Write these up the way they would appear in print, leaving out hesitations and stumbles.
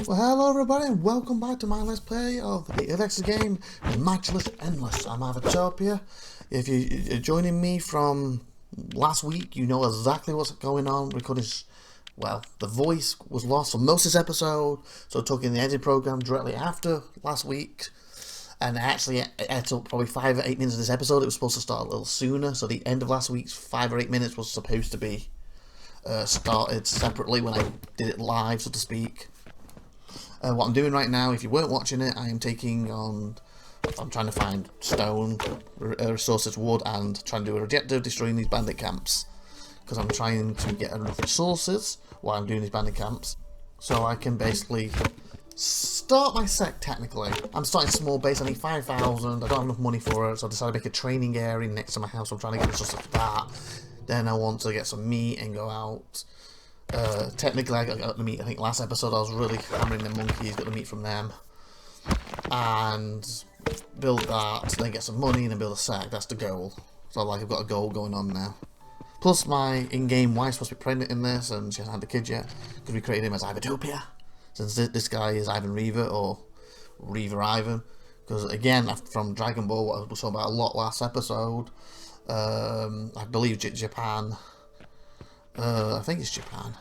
Well, hello everybody and welcome back to my Let's Play of the Matchless Game, Matchless Endless. I'm IVATOPIA. If you're joining me from last week, you know exactly what's going on because, well, the voice was lost for most of this episode, so I took in the editing program directly after last week. And actually, it took probably 5 or 8 minutes of this episode. It was supposed to start a little sooner, so the end of last week's 5 or 8 minutes was supposed to be started separately when I did it live, so to speak. What I'm doing right now, if you weren't watching it, I'm trying to find stone, resources, wood, and trying to do a objective, destroying these bandit camps. Because I'm trying to get enough resources while I'm doing these bandit camps, so I can basically start my sect technically. I'm starting small base, I need 5,000, I don't have enough money for it, so I decided to make a training area next to my house. I'm trying to get resources for that. Then I want to get some meat and go out. Technically, I got the meat. I think last episode I was really hammering the monkeys, got the meat from them, and build that. Then get some money and then build a sack. That's the goal. So like I've got a goal going on now. Plus my in-game wife's supposed to be pregnant in this, and she hasn't had the kid yet because we created him as IVATOPIA. Since this guy is Ivan Reaver or Reaver Ivan, because again from Dragon Ball, what I was talking about a lot last episode. I believe Japan. I think it's Japan.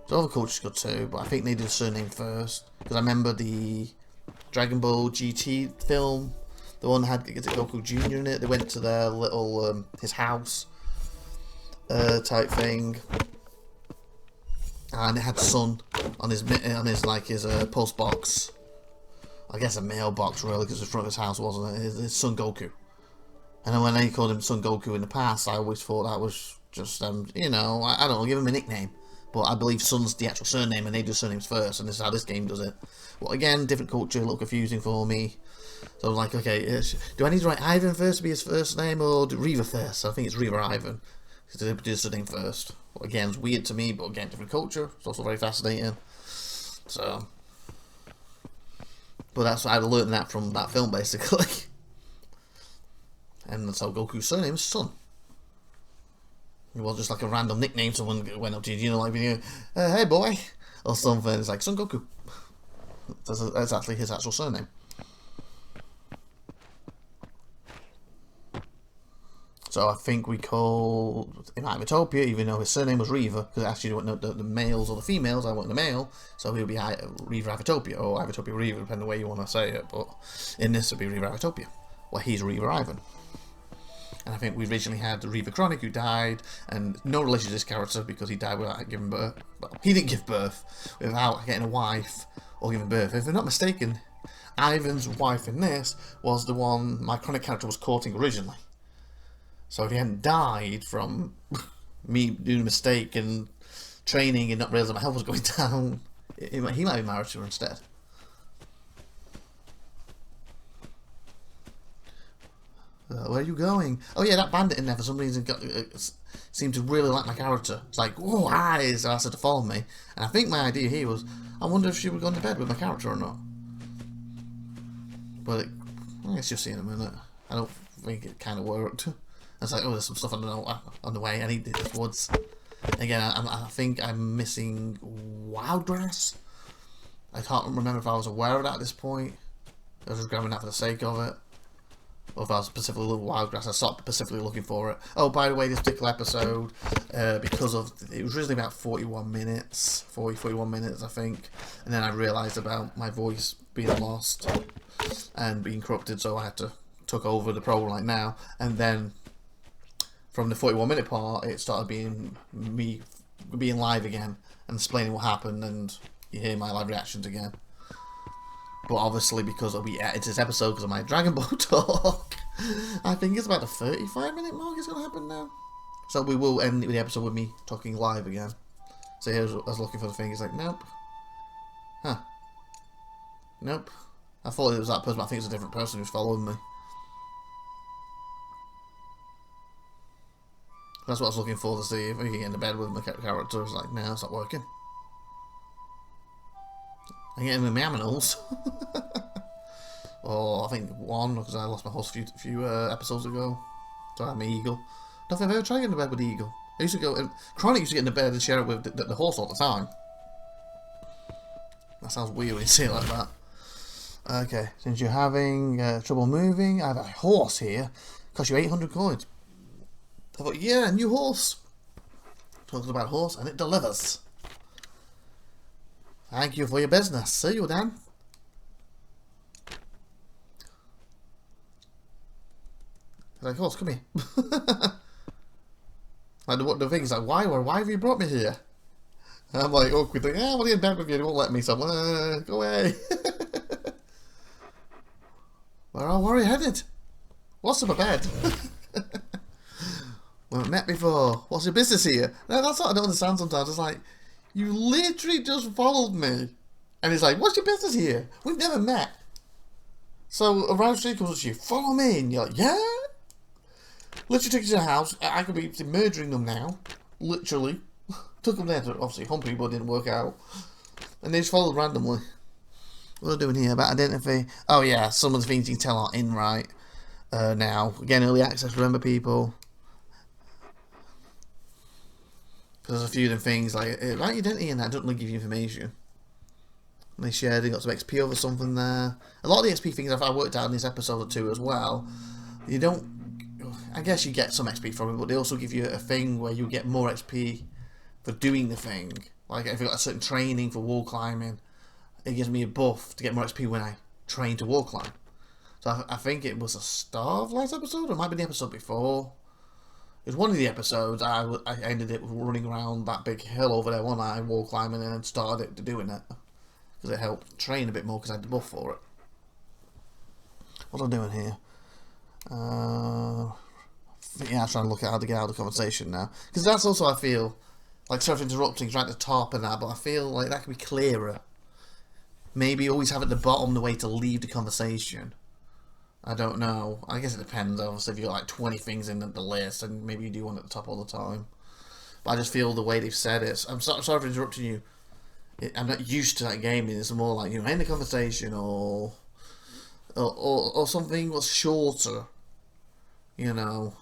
The other culture's good too, but I think they did the surname first. Because I remember the Dragon Ball GT film, the one that had Goku Jr. in it. They went to their little his house type thing, and it had Sun on his post box. I guess a mailbox really, because it was in front of his house, wasn't it? His Son Goku. And then when they called him Son Goku in the past, I always thought that was just, you know, I don't know, give him a nickname. But I believe Sun's the actual surname, and they do surnames first, and this is how this game does it. Well, again, different culture, a little confusing for me. So I'm like, okay, do I need to write Ivan first to be his first name, or do Reaver first? So I think it's Reaver Ivan, because they do the surname first. Well, again, it's weird to me, but again, different culture. It's also very fascinating. So, but that's I learned that from that film, basically. And that's how Goku's surname is Sun. It wasn't just like a random nickname someone went up to you, know, like, hey boy, or something. It's like Son Goku. That's actually his actual surname. So I think we called him IVATOPIA, even though his surname was Reaver, because actually you wouldn't know the males or the females. I want the male, so he'll be Reaver IVATOPIA, or IVATOPIA Reaver, depending on the way you want to say it. But in this, it'll be Reaver IVATOPIA. Well, he's Reaver Ivan. And I think we originally had the Reaver Chronic, who died, and no relation to this character because he died without giving birth. Well, he didn't give birth without getting a wife or giving birth. If I'm not mistaken, Ivan's wife in this was the one my Chronic character was courting originally. So if he hadn't died from me doing a mistake and training and not realising my health was going down, he might be married to her instead. Where are you going? Oh yeah, that bandit in there for some reason seemed to really like my character. It's like, oh, eyes, asked her to follow me. And I think my idea here was, I wonder if she would go to bed with my character or not. But I guess you'll see in a minute. I don't think it kind of worked. I was like, oh, there's some stuff on the way. I need these woods. Again, I think I'm missing wild grass. I can't remember if I was aware of that at this point. I was just grabbing that for the sake of it. Or if I was specifically looking for wild grass, I stopped specifically looking for it. Oh, by the way, this particular episode, because of, it was originally about 41 minutes, I think. And then I realised about my voice being lost and being corrupted, so I had to took over the program like now. And then from the 41-minute part, it started being me being live again and explaining what happened, and you hear my live reactions again. But obviously, because we edited this episode because of my Dragon Ball talk, I think it's about the 35-minute mark is going to happen now. So we will end the episode with me talking live again. So here's, I was looking for the thing, it's like, nope. Huh. Nope. I thought it was that person, but I think it's a different person who's following me. That's what I was looking for, to see if we can get into bed with my character. It's like, no, it's not working. I get in with my aminals. Or I think one, because I lost my horse a few episodes ago. So I had my eagle. Don't think I've ever tried getting into bed with the eagle. I used to go, Chronic used to get into bed and share it with the horse all the time. That sounds weird when you say it like that. Okay, since you're having trouble moving, I have a horse here. Cost you 800 coins. I thought, yeah, a new horse. Talking about horse, and it delivers. Thank you for your business. See you then. Like, horse, come here. Like, the thing is, like, why have you brought me here? And I'm like, awkward, like, I want to get in bed with you, they won't let me, so go away. Where are you headed? What's up a bed? We haven't met before. What's your business here? No, that's what I don't understand sometimes. It's like, you literally just followed me. And he's like, what's your business here? We've never met. So around street comes up to you, follow me. And you're like, yeah? Literally took you to the house. I could be murdering them now. Literally. Took them there to obviously hump people, didn't work out. And they just followed randomly. What are we doing here? About identify. Oh yeah, some of the things you can tell aren't in right now. Again, early access, remember people. Because there's a few of them things like right identity and that doesn't really give you information. And they shared, they got some XP over something there. A lot of the XP things I worked out in this episode or two as well. You don't. I guess you get some XP from it, but they also give you a thing where you get more XP for doing the thing. Like if you got a certain training for wall climbing, it gives me a buff to get more XP when I train to wall climb. So I think it was the start of last episode, or it might be the episode before. It was one of the episodes. I ended up running around that big hill over there one night, wall climbing, and then started doing it because it helped train a bit more because I had the buff for it. What am I doing here? Yeah, I'm trying to look at how to get out of the conversation now, because that's also, I feel like, sorry for interrupting, right at the top and that, but I feel like that could be clearer. Maybe always have at the bottom the way to leave the conversation. I don't know. I guess it depends. Obviously, if you got like 20 things in the list, and maybe you do one at the top all the time. But I just feel the way they've said it. I'm sorry for interrupting you. I'm not used to that gaming. It's more like, you know, end the conversation or something was shorter. You know,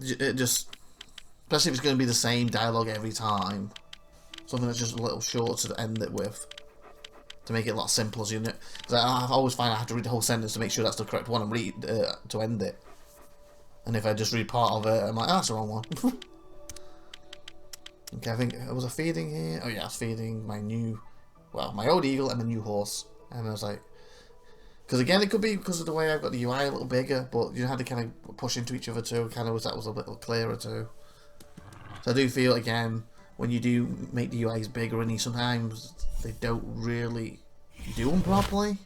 it just, especially if it's going to be the same dialogue every time. Something that's just a little shorter to end it with. To make it a lot simpler, you know. Because I always find I have to read the whole sentence to make sure that's the correct one and read to end it. And if I just read part of it, I'm like, oh, that's the wrong one. Okay, I think it was a feeding here. Oh yeah, I was feeding my old eagle and my new horse. And I was like, because again, it could be because of the way I've got the UI a little bigger, but you had to kind of push into each other too. Kind of that was a little clearer too. So I do feel again, when you do make the UIs bigger, and sometimes they don't really do them properly,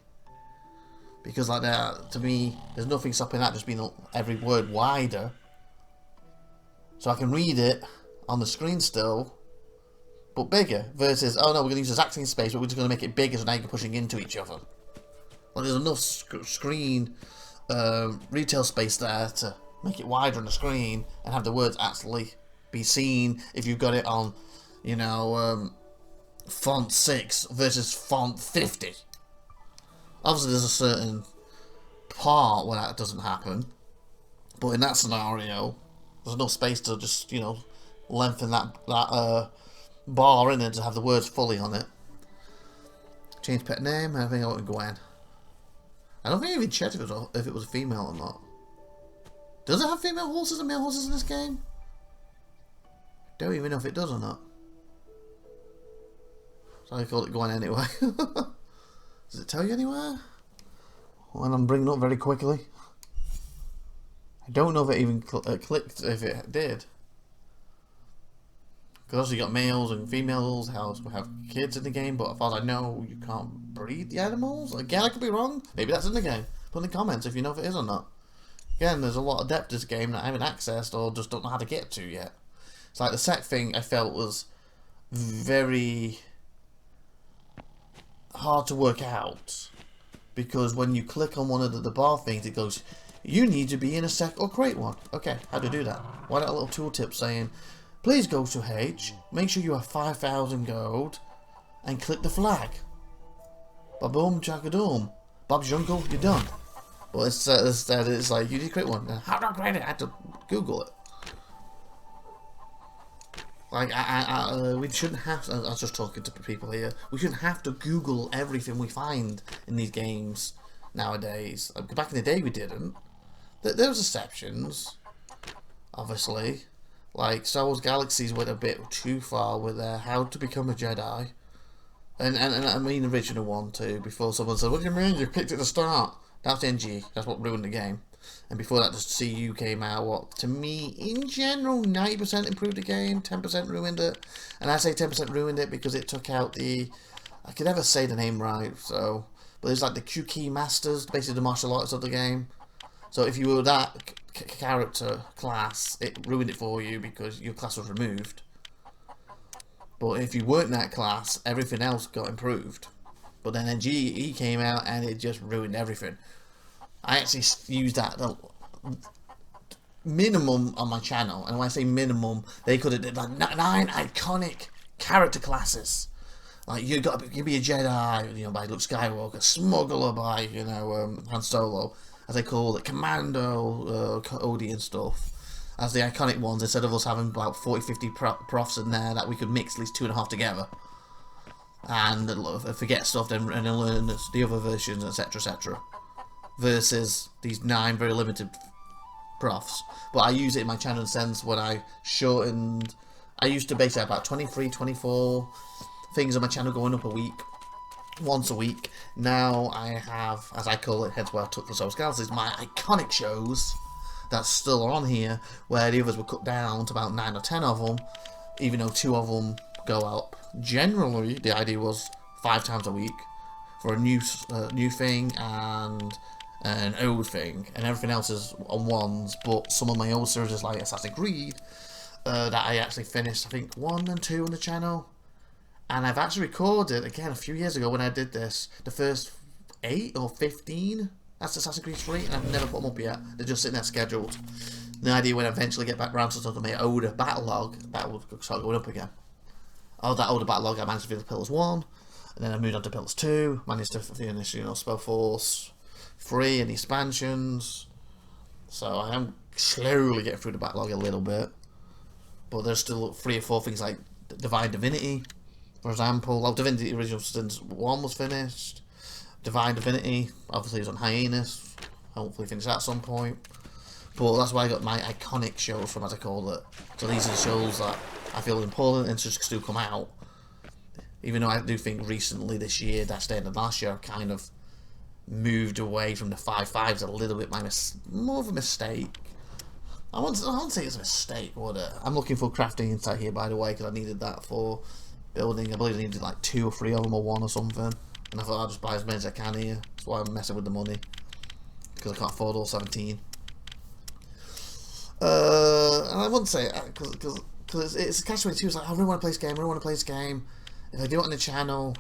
because like that, to me, there's nothing stopping that just being every word wider, so I can read it on the screen still, but bigger. Versus, oh no, we're going to use the exact same space, but we're just going to make it bigger, so now you're pushing into each other. Well, there's enough screen retail space there to make it wider on the screen and have the words actually be seen if you've got it on, you know, font 6 versus font 50. Obviously there's a certain part where that doesn't happen, but in that scenario there's enough space to just, you know, lengthen that bar in it to have the words fully on it. Change pet name. I think I want Gwen. I don't think I even checked if it was a female or not. Does it have female horses and male horses in this game? Don't even know if it does or not. So I called it Gwen anyway. Does it tell you anywhere? When I'm bringing up very quickly. I don't know if it even clicked if it did. Because also you got males and females, we have kids in the game, but as far as I know, you can't breed the animals. Again, I could be wrong. Maybe that's in the game. Put in the comments if you know if it is or not. Again, there's a lot of depth to this game that I haven't accessed or just don't know how to get to yet. It's like the sec thing I felt was very hard to work out. Because when you click on one of the bar things, it goes, you need to be in a sec or create one. Okay, how to do that? Why not a little tooltip saying, please go to H, make sure you have 5,000 gold, and click the flag. Ba-boom, chaka-doom. Bob's your uncle, you're done. But instead it's like, you need to create one. How do I create it? I had to Google it. Like, we shouldn't have to, I was just talking to people here, we shouldn't have to Google everything we find in these games nowadays. Like, back in the day we didn't. There was exceptions, obviously. Like, Star Wars Galaxies went a bit too far with their How to Become a Jedi. And I mean the original one too, before someone said, what do you mean, you picked it at the start? That's NG, that's what ruined the game. And before that, the CU came out, what, to me, in general, 90% improved the game, 10% ruined it. And I say 10% ruined it because it took out the, I could never say the name right, so, but it's like the Q Key Masters, basically the martial arts of the game. So if you were that character class, it ruined it for you because your class was removed. But if you weren't that class, everything else got improved. But then GE came out and it just ruined everything. I actually used that minimum on my channel, and when I say minimum, they could have did like 9 iconic character classes. Like you be a Jedi, you know, by Luke Skywalker, smuggler by, you know, Han Solo, as they call it, Commando, Cody and stuff, as the iconic ones. Instead of us having about 40-50 profs in there that we could mix at least 2.5 together, and forget stuff and learn the other versions, etc., etc. Versus these 9 very limited profs. But I use it in my channel in the sense when I shortened, I used to basically have about 23, 24 things on my channel going up a week, once a week. Now I have, as I call it, hence why I took the Star Wars Galaxies, my iconic shows that's still on here, where the others were cut down to about 9 or 10 of them, even though 2 of them go up. Generally, the idea was 5 times a week for a new thing and an old thing, and everything else is on ones. But some of my old series, like Assassin's Creed, that I actually finished, I think 1 and 2 on the channel, and I've actually recorded again a few years ago when I did this, the first 8 or 15. That's Assassin's Creed 3, and I've never put them up yet. They're just sitting there scheduled. The idea when I eventually get back around to something, my older backlog, that will start going up again. Oh, that older backlog, I managed to finish Pillars 1, and then I moved on to Pillars 2, managed to finish, you know, Spellforce 3 and the expansions. So I am slowly getting through the backlog a little bit, but there's still 3 or 4 things like Divine Divinity, for example. Well, Divinity Original Sins 1 was finished. Divine Divinity obviously is on hiatus. Hopefully finish that at some point. But that's why I got my iconic shows from, as I call it. So these are the shows that I feel important and should still come out. Even though I do think recently this year, that's the end of last year, I've kind of moved away from the 5.5s a little bit. More of a mistake. I won't say it's a mistake, would it? I'm looking for crafting insight here, by the way, because I needed that for building. I believe I needed like 2 or 3 of them, or 1 or something. And I thought I'll just buy as many as I can here. That's why I'm messing with the money, because I can't afford all 17. And I wouldn't say because it's a catch-22. It's like, I really want to play this game. I really want to play this game. If I do it on the channel,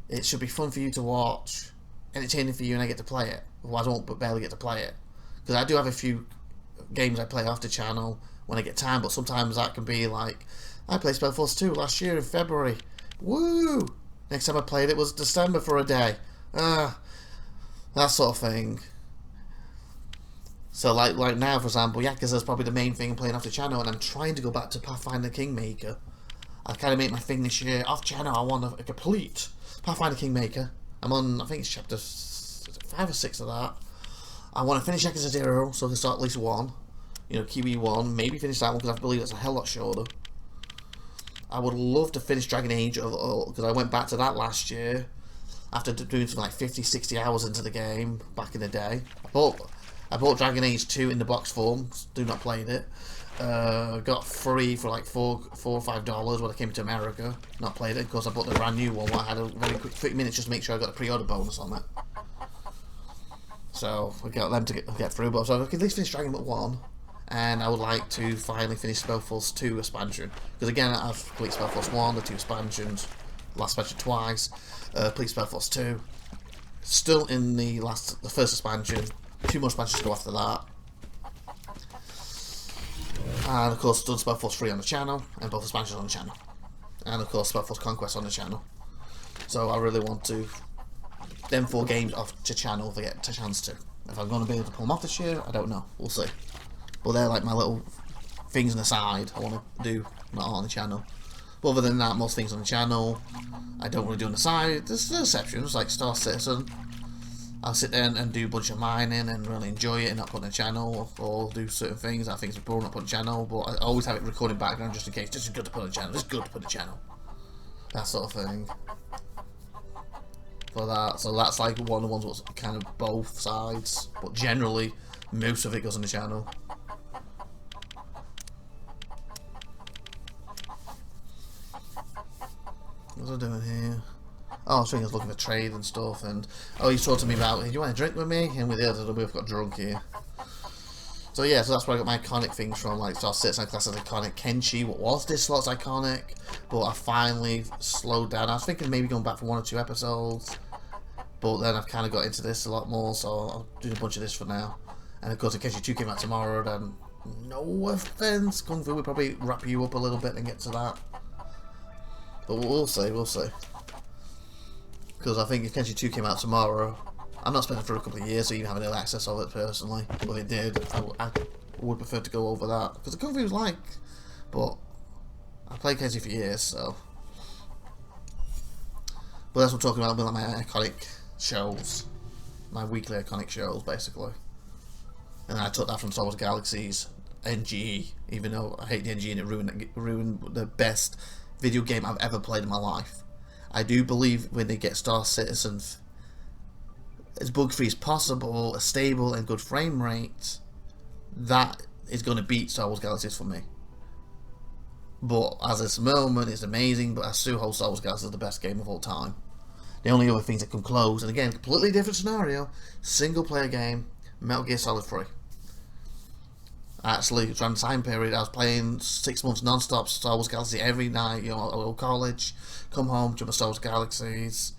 it should be fun for you to watch, entertaining for you, and I get to play it. Otherwise, I won't barely get to play it. Because I do have a few games I play off the channel when I get time, but sometimes that can be like, I played Spellforce 2 last year in February. Woo! Next time I played it was December for a day. That sort of thing. So like now, for example, Yakuza's probably the main thing playing off the channel, and I'm trying to go back to Pathfinder Kingmaker. I kind of made my thing this year. Off channel, I want a complete Pathfinder Kingmaker. I'm on, I think it's chapter 5 or 6 of that. I want to finish Yakuza 0, so I can start at least 1. You know, Kiwi 1. Maybe finish that one, because I believe it's a hell lot shorter. I would love to finish Dragon Age, because I went back to that last year, after doing something like 50-60 hours into the game, back in the day. I bought Dragon Age 2 in the box form, do not played it. Got free for like $4 or $5 when I came to America. Not played it, because I bought the brand new one. I had a very quick 30 minutes just to make sure I got the pre-order bonus on it. So I got them to get through, but so I could at least finish Dragon Age 1, and I would like to finally finish Spellforce 2 expansion. Because again, I've completed Spellforce 1, the 2 expansions, last expansion twice, completed Spellforce 2. Still in the first expansion. 2 more expansions to go after that. And of course, done Spellforce 3 on the channel, and both expansions on the channel. And of course, Spellforce Conquest on the channel. So I really want to them 4 games off to channel if I get a chance to. If I'm going to be able to pull them off this year, I don't know. We'll see. But they're like my little things on the side I want to do not on the channel. But other than that, most things on the channel, I don't really do on the side. There's exceptions, like Star Citizen. I'll sit there and do a bunch of mining and really enjoy it and not put on the channel, or do certain things I think it's boring not put on the channel, but I always have it recorded background just in case. Just good to put on the channel, just good to put on the channel. That sort of thing. For that, so that's like one of the ones that's kind of both sides, but generally, most of it goes on the channel. What's I doing here? Oh, I was thinking I was looking for trade and stuff, and he's talking to me about, hey, you want a drink with me? And with the others, we've got drunk here. So yeah, so that's where I got my iconic things from, like Star Citizen class as iconic, Kenshi, what was this slot's iconic, but I finally slowed down. I was thinking maybe going back for 1 or 2 episodes, but then I've kind of got into this a lot more, so I'll do a bunch of this for now. And of course, if Kenshi 2 came out tomorrow, then no offense, Kung Fu would probably wrap you up a little bit and get to that. But we'll see, we'll see. Because I think if Kenshi 2 came out tomorrow, I'm not spending for a couple of years, so you have early access of it personally. But if it did, I would prefer to go over that. Because the Kung Fu was like, but I played Kenshi for years, so. But that's what I'm talking about, like my iconic shows. My weekly iconic shows, basically. And I took that from Star Wars Galaxies, NGE, even though I hate the NGE and it ruined the best video game I've ever played in my life. I do believe when they get Star Citizen as bug-free as possible, a stable and good frame rate, that is going to beat Star Wars Galaxies for me. But as this moment, it's amazing, but I still hold Star Wars Galaxies as the best game of all time. The only other things that come close, and again, completely different scenario, single player game, Metal Gear Solid 3. Actually, during the time period, I was playing 6 months non-stop Star Wars Galaxy every night, you know, I go to college, come home, jump on Star Wars Galaxies,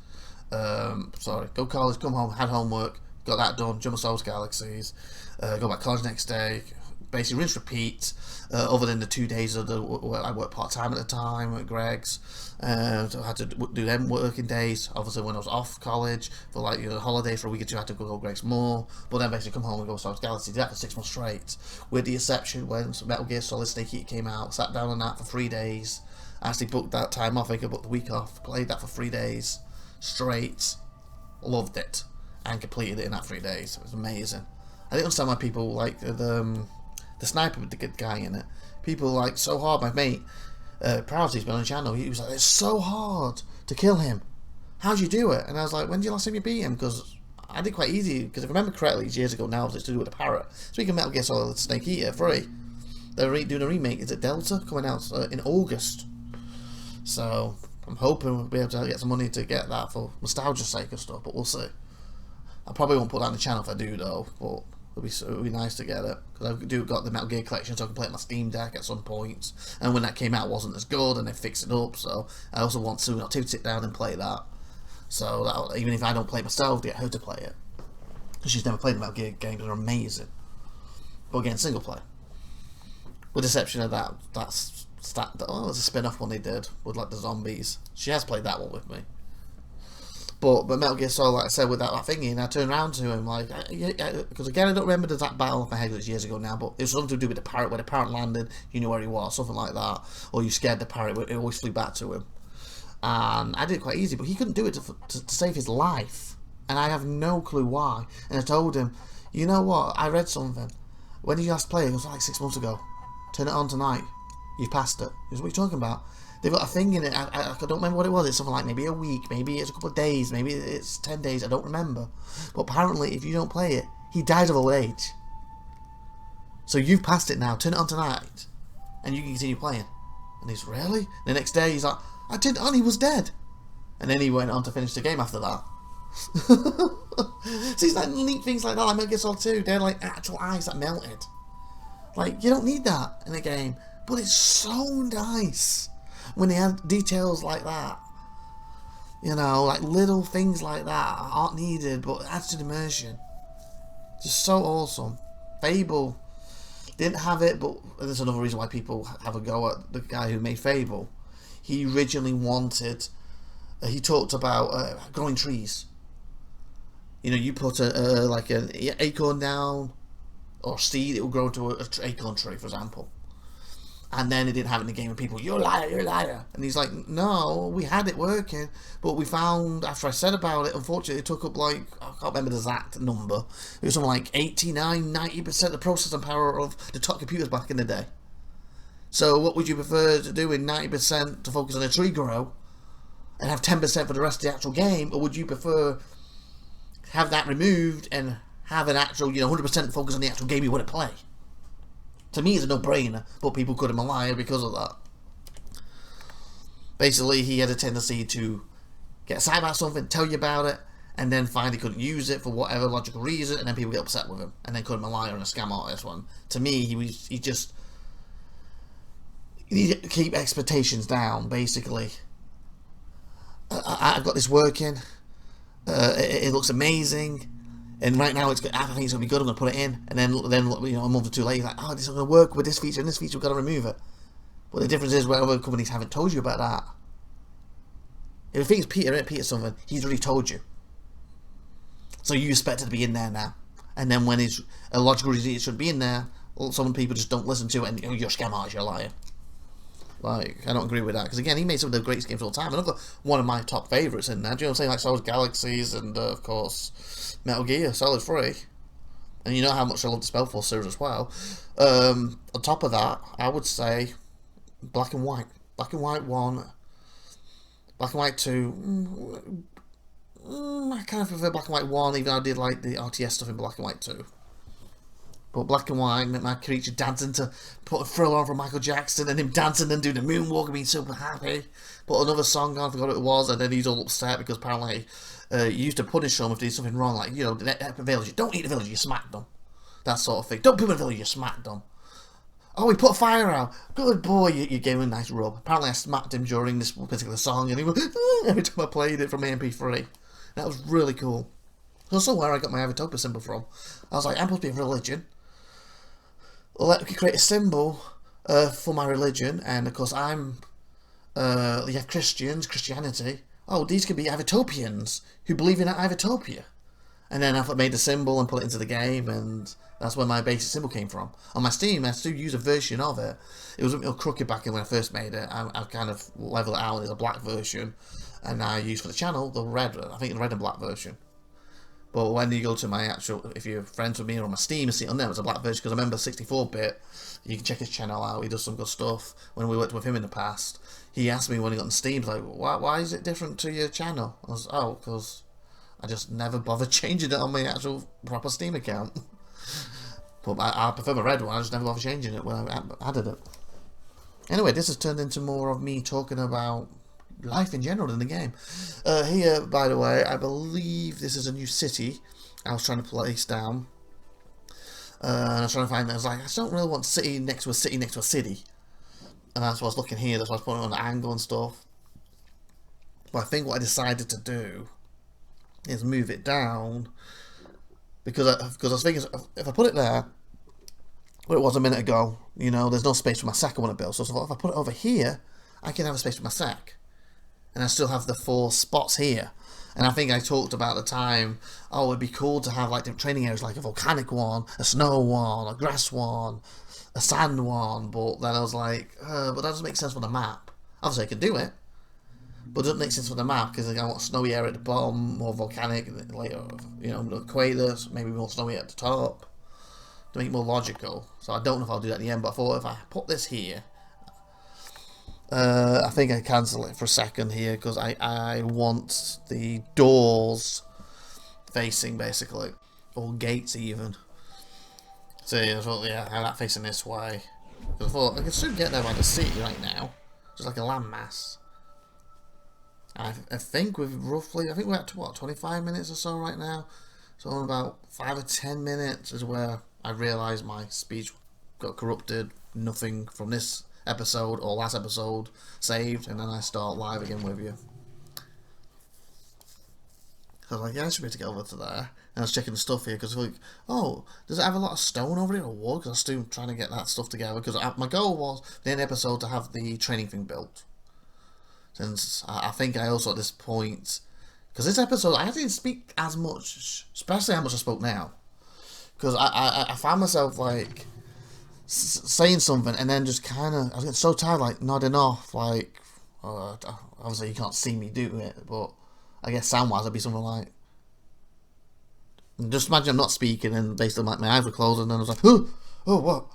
go college, come home, had homework, got that done, jump on Star Wars Galaxies, go back to college next day, basically rinse repeat, other than the 2 days of I worked part-time at the time at Greg's, so I had to do them working days. Obviously when I was off college for like, you know, holiday for a week or two, I had to go to Greg's more, but then basically come home and go to Star Wars Galaxy. Did that for 6 months straight, with the exception when Metal Gear Solid Snake Eater came out, sat down on that for 3 days, actually booked that time off, I think I booked the week off, played that for 3 days straight, loved it, and completed it in that 3 days. It was amazing. I didn't understand why people like the sniper with the good guy in it. People like so hard. My mate, Priority's been on the channel. He was like, "It's so hard to kill him. How'd you do it?" And I was like, "When did you last time you beat him?" Because I did quite easy. Because if I remember correctly, it's years ago now. It's to do with the parrot. Speaking of Metal Gear Solid Snake Eater 3, they're doing a remake. Is it Delta coming out in August? So I'm hoping we'll be able to get some money to get that for nostalgia's sake and stuff. But we'll see. I probably won't put that on the channel if I do though. But it'll be nice to get it, because I do got the Metal Gear collection, so I can play it on my Steam Deck at some point. And when that came out, it wasn't as good, and they fixed it up. So I also want to sit down and play that. So that, even if I don't play it myself, to get her to play it, because she's never played the Metal Gear games. They're amazing. But again, single player. With the exception of that, it's a spin-off one they did with like the zombies. She has played that one with me. But Metal Gear Solid, like I said, with that thingy, and I turned around to him, like, because again, I don't remember the exact battle off my head, it was years ago now, but it was something to do with the parrot, where the parrot landed, you knew where he was, something like that, or you scared the parrot, it always flew back to him. And I did it quite easy, but he couldn't do it to save his life, and I have no clue why. And I told him, you know what, I read something, when did you last play? It was like 6 months ago. Turn it on tonight, you've passed it. He goes, what are you talking about? They've got a thing in it, I don't remember what it was, it's something like maybe a week, maybe it's a couple of days, maybe it's 10 days, I don't remember. But apparently, if you don't play it, he dies of old age. So you've passed it now, turn it on tonight, and you can continue playing. And he's, really? The next day, he's like, I turned it on, he was dead. And then he went on to finish the game after that. So it's like neat things like that, like Metal Gear Solid 2, they're like actual eyes that melted. Like, you don't need that in a game, but it's so nice when they have details like that, you know, like little things like that aren't needed, but it adds to the immersion. Just so awesome. Fable didn't have it, but there's another reason why people have a go at the guy who made Fable. He originally wanted, he talked about growing trees. You know, you put like an acorn down, or seed, it will grow into an acorn tree, for example. and then it didn't have it in the game, and people, you're a liar, you're a liar. And he's like, no, we had it working, but we found, after I said about it, unfortunately it took up like, I can't remember the exact number, it was something like 89, 90% of the processing power of the top computers back in the day. So what would you prefer to do in 90% to focus on a tree grow and have 10% for the rest of the actual game, or would you prefer have that removed and have an actual, 100% focus on the actual game you want to play? To me, it's a no-brainer, but people called him a liar because of that. Basically, he had a tendency to get excited about something, tell you about it, and then find he couldn't use it for whatever logical reason, and then people get upset with him, and then call him a liar and a scam artist. One, to me, you need to keep expectations down. Basically, I've got this working. It looks amazing. And right now, I think it's going to be good, I'm going to put it in. And then a month or two later, like, oh, this is going to work with this feature and this feature, we've got to remove it. But the difference is where other companies haven't told you about that. If you think it's Peter something, he's already told you. So you expect it to be in there now. And then when it's a logical reason it should be in there, some people just don't listen to it, and you're a scam artist, you're a liar. Like, I don't agree with that. Because again, he made some of the greatest games of all time. And I've got one of my top favourites in there. Do you know what I'm saying? Like Star Wars Galaxies and, of course, Metal Gear Solid 3. And you know how much I love the Spellforce series as well. On top of that, I would say Black and White. Black and White 1. Black and White 2. I kind of prefer Black and White 1, even though I did like the RTS stuff in Black and White 2. But Black and White, my creature dancing to put a Thriller on for Michael Jackson, and him dancing and doing the moonwalk and being super happy. Put another song on, I forgot what it was, and then he's all upset because apparently you used to punish them if they did something wrong, like, the village. Don't eat the village, you smacked them. That sort of thing. Don't put in the village, you smacked them. Oh, he put a fire out. Good boy, you gave him a nice rub. Apparently I smacked him during this particular song, and he went, every time I played it from MP3. That was really cool. That's also where I got my IVATOPIA symbol from. I was like, I'm supposed to be a religion. Let me create a symbol for my religion, and of course you have Christianity. Oh, these could be IVATOPIANs who believe in IVATOPIA. And then I made the symbol and put it into the game, and that's where my basic symbol came from. On my Steam, I still use a version of it. It was a little crooked back when I first made it. I kind of leveled it out. There's a black version, and I use for the channel the red. I think the red and black version. But when you go to my actual, if you're friends with me or on my Steam, you see on there it's a black version, because I remember 64-bit, you can check his channel out, he does some good stuff. When we worked with him in the past, he asked me when he got on Steam, like, why is it different to your channel? I was, because I just never bothered changing it on my actual proper Steam account. But I prefer the red one, I just never bothered changing it when I added it. Anyway, this has turned into more of me talking about life in general in the game. Here, by the way, I believe this is a new city I was trying to place down. And I was trying to find, I was like, I don't really want city next to a city next to a city. And that's what I was looking here, that's why I was putting it on the angle and stuff. But I think what I decided to do is move it down, because I was thinking, if I put it there, where it was a minute ago, there's no space for my sack I want to build. So if I put it over here, I can have a space for my sack. And I still have the 4 spots here. And I think I talked about the time, it'd be cool to have like different training areas, like a volcanic one, a snow one, a grass one, a sand one. But then I was like, but that doesn't make sense for the map. Obviously I could do it, but it doesn't make sense for the map, because I want a snowy area at the bottom, more volcanic later, the equators, maybe more snowy at the top, to make it more logical. So I don't know if I'll do that at the end, but I thought if I put this here, I think I cancel it for a second here, because I want the doors facing, basically, or gates even. So I thought, yeah, have that facing this way. Because I thought I could soon get there by the sea right now, just like a landmass. I think we're at to what, 25 minutes or so right now. So in about 5 or 10 minutes is where I realised my speech got corrupted. Nothing from this episode or last episode saved, and then I start live again with you. So I was like, yeah, I should be able to get over to there. And I was checking the stuff here, because I was like, oh, does it have a lot of stone over it or wood? Because I was still trying to get that stuff together, because my goal was for the end episode to have the training thing built. Since I think I also at this point, because this episode I didn't speak as much, especially how much I spoke now, because I found myself like saying something, and then just kind of, I was getting so tired, like nodding off, like, obviously you can't see me do it, but I guess sound-wise it'd be something like, just imagine I'm not speaking, and basically my eyes were closed, and then I was like, oh, what?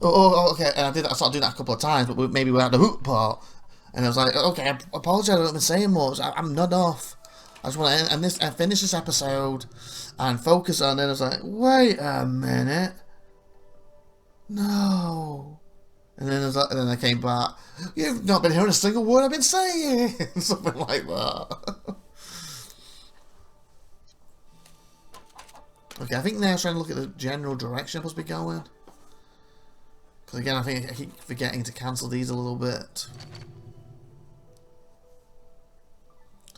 Okay, and I started doing that a couple of times, but maybe without the hoot part, and I was like, okay, I apologize, I haven't been saying much, I'm nodding off. I just want to end and finish this episode and focus on it. I was like, wait a minute. No. And then I came back. You've not been hearing a single word I've been saying. Something like that. Okay, I think now I'm trying to look at the general direction I'm supposed to be going. Because again, I think I keep forgetting to cancel these a little bit.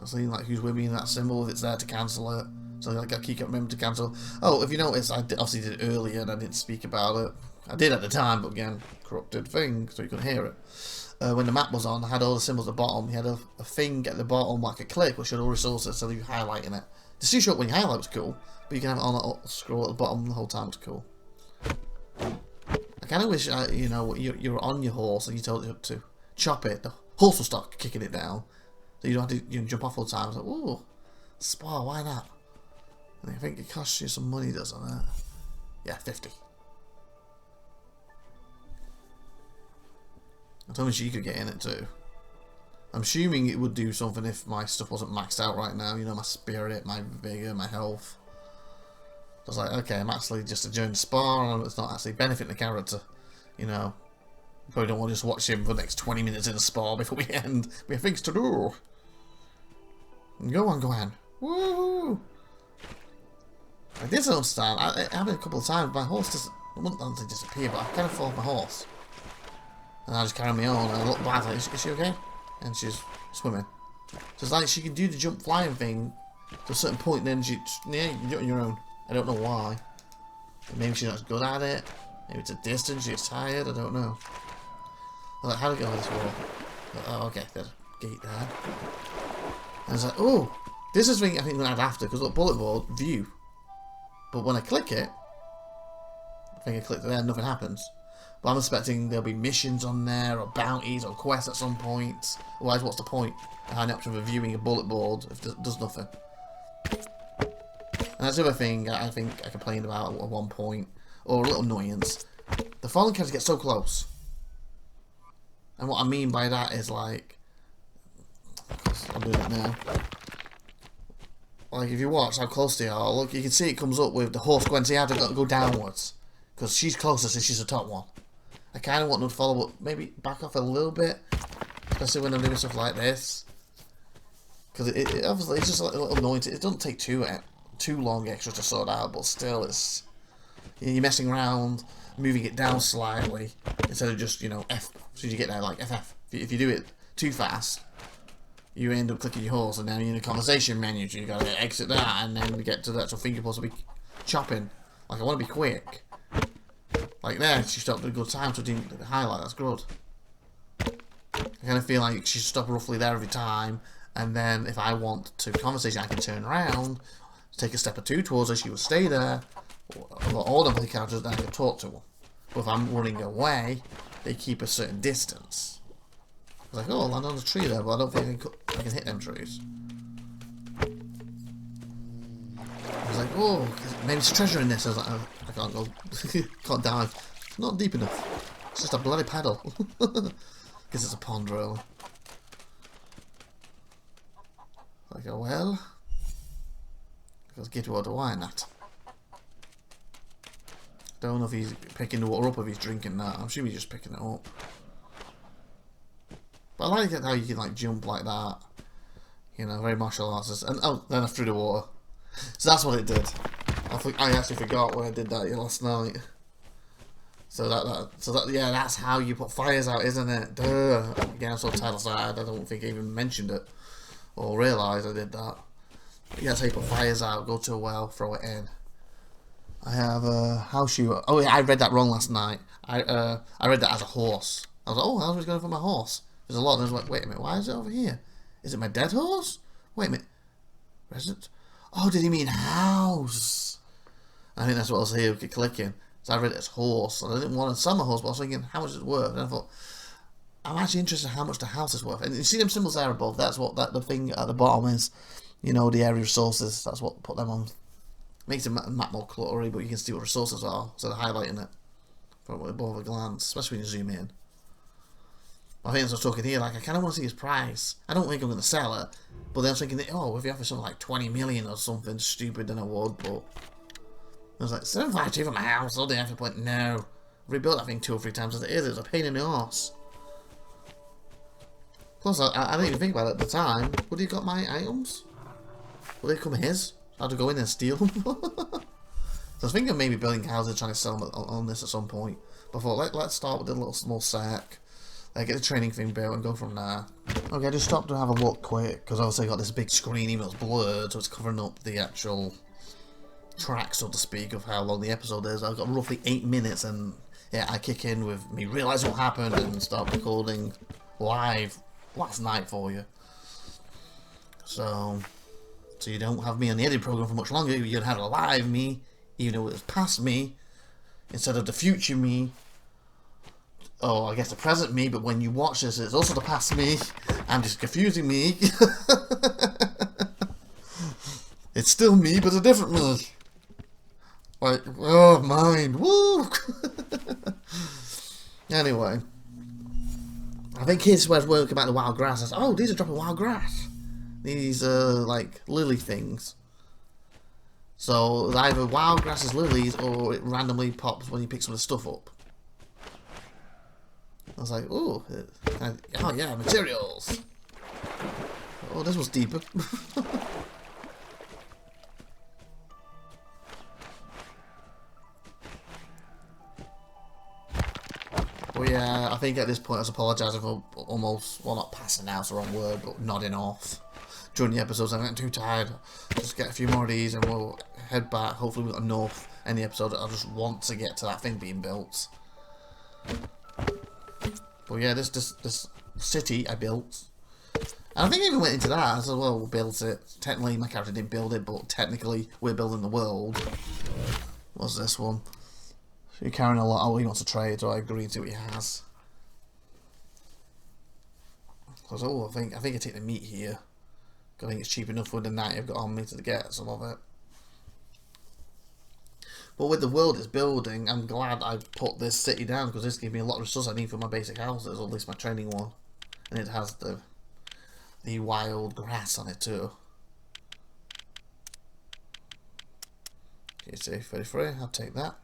I've seen like who's with me in that symbol, if it's there to cancel it. So like I keep remembering to cancel. Oh, if you notice, I obviously did it earlier and I didn't speak about it. I did at the time, but again, corrupted thing, so you couldn't hear it. When the map was on, I had all the symbols at the bottom. You had a thing at the bottom, like a click, which showed all resources, so you highlighting it. The see shot when you highlight was cool, but you can have it on a scroll at the bottom the whole time. It's cool. I kind of wish, you know, you're on your horse and you told it to chop it. The horse will start kicking it down. So you don't have to jump off all the time. It's like, ooh, spar, why not? And I think it costs you some money, doesn't it? Yeah, 50. I told me she could get in it too. I'm assuming it would do something if my stuff wasn't maxed out right now. You know, my spirit, my vigor, my health. I was like, okay, I'm actually just enjoying the spar, and it's not actually benefiting the character. You know, probably don't want to just watch him for the next 20 minutes in a spar before we end. We have things to do. Go on. Woo! I did understand. It happened a couple of times. My horse just wouldn't disappear, but I kind of fall off my horse. And I just carry me on, and I look back like, is she okay? And she's swimming. So it's like she can do the jump flying thing to a certain point, then you do it on your own. I don't know why. Maybe she's not good at it. Maybe it's a distance, she's tired, I don't know. I'm like, how do I get over this wall? Oh, okay, there's a gate there. And it's like, oh, this is the thing I think I'm going to add after, because look, bullet board, view. But when I click it, I think I clicked it there, nothing happens. But I'm expecting there'll be missions on there, or bounties, or quests at some point. Otherwise, what's the point behind the option of viewing a bullet board if it does nothing? And that's the other thing I think I complained about at one point, or a little annoyance. The fallen characters get so close. And what I mean by that is like, I'm doing it now. Like if you watch how close they are, look, you can see it comes up with the horse going to have to go downwards. Because she's closest and she's the top one. I kind of want them to follow, but maybe back off a little bit. Especially when I'm doing stuff like this. Because it obviously it's just a little annoying. It doesn't take too long extra to sort out, but still it's... You're messing around, moving it down slightly, instead of just, you know, F. So you get there like FF. If you do it too fast, you end up clicking your horse, and then you're in a conversation menu, so you gotta exit that, and then we get to the actual thing you're supposed to be chopping. Like, I want to be quick. Like there, she stopped at a good time, so I didn't highlight, that's good. I kind of feel like she should stop roughly there every time, and then if I want to conversation, I can turn around, take a step or two towards her, she will stay there, or all the characters, then I can talk to them. But if I'm running away, they keep a certain distance. I was like, oh, I'll land on the tree there, but I don't think I can hit them trees. I was like, oh, maybe there's treasure in this. I was like, oh, I can't go, can't dive. It's not deep enough. It's just a bloody paddle. Guess it's a pond, really. I go, well, let's get water wine that. Don't know if he's picking the water up or if he's drinking that. I'm assuming he's just picking it up. But I like it how you can like jump like that. You know, very martial arts. And oh, then I threw the water. So that's what it did. I actually forgot when I did that last night. So yeah, that's how you put fires out, isn't it? Duh. Again, I'm so tired, I don't think I even mentioned it or realised I did that. But yeah, that's how you put fires out. Go to a well, throw it in. I have a house shoe. Oh yeah, I read that wrong last night. I read that as a horse. I was like, oh, I was going for my horse. There's a lot, and I was like, wait a minute, why is it over here? Is it my dead horse? Wait a minute. Resident? Oh, did he mean house? I think that's what I was here clicking. So I read it as horse, and I didn't want to sell my horse, but I was thinking, how much is it worth? And I thought, I'm actually interested in how much the house is worth. And you see them symbols there above, that's what the thing at the bottom is. You know, the area resources, that's what put them on. Makes the map more cluttery, but you can see what resources are, so they're highlighting it from above a glance, especially when you zoom in. I think as I was talking here, like, I kind of want to see his price. I don't think I'm going to sell it, but then I was thinking, that, oh, if you offer something like 20 million or something stupid, then I would, but I was like, 752 for my house, all the effort point, no. I've rebuilt that thing 2 or 3 times as it is, it was a pain in the arse. Plus, I didn't even think about it at the time. Would he got my items? Will they come his? I had to go in and steal them. So I was thinking of maybe building houses, trying to sell them on this at some point. But I thought, let's start with a little small sack. Get the training thing built and go from there. Okay, I just stopped to have a look quick, because obviously I got this big screen, even though it's blurred, so it's covering up the actual track, so to speak, of how long the episode is. I've got roughly 8 minutes, and yeah, I kick in with me realising what happened and start recording live last night for you. So you don't have me on the edit program for much longer. You're gonna have a live me, even though it was past me, instead of the future me. Oh, I guess the present me, but when you watch this, it's also the past me. I'm just confusing me. It's still me, but a different me. Like, oh, mine. Woo! Anyway. I think here's where we're about the wild grass. Oh, these are dropping wild grass. These are like lily things. So either wild grass is lilies, or it randomly pops when you pick some of the stuff up. I was like, oh yeah, materials. Oh, this was deeper. Well, yeah, I think at this point I was apologising for almost, well, not passing out's the wrong word, but nodding off during the episodes. I'm getting too tired. Just get a few more of these and we'll head back. Hopefully we've got enough in the episode. I just want to get to that thing being built. But yeah, this city I built. And I think I even went into that. I said, well, we built it. Technically, my character didn't build it, but technically, we're building the world. What's this one? You're carrying a lot. Oh, he wants to trade, so I agree to what he has. So, I think I take the meat here. I think it's cheap enough for the 90 I've got on me to get some of it. But with the world it's building, I'm glad I put this city down, because this gives me a lot of resources I need for my basic houses, or at least my training one. And it has the wild grass on it too. Okay, so 33, I'll take that.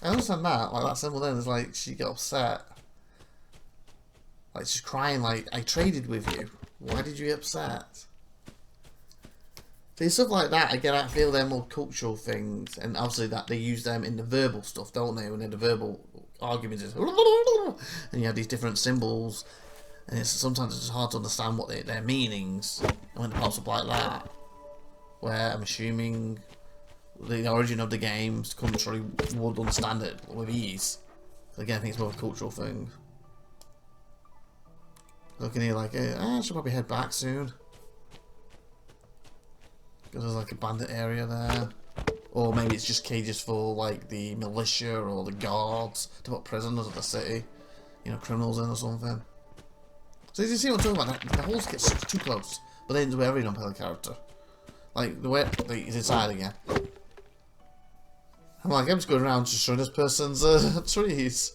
I understand that, like that symbol then is like she got upset. Like she's crying like, I traded with you. Why did you get upset? There's stuff like that, again, I feel they're more cultural things, and obviously that they use them in the verbal stuff, don't they? When they're the verbal arguments, and you have these different symbols, and sometimes it's just hard to understand what their meanings, and when it pops up like that, where I'm assuming the origin of the game's country would understand it with ease. So again, I think it's more of a cultural thing. Looking here like, I should probably head back soon. Because there's like a bandit area there. Or maybe it's just cages for like the militia or the guards to put prisoners of the city. You know, criminals in or something. So you see what I'm talking about? The holes get too close. But they didn't do every non-player character. Like, the way he's inside again. I'm like, I'm just going around just showing this person's trees.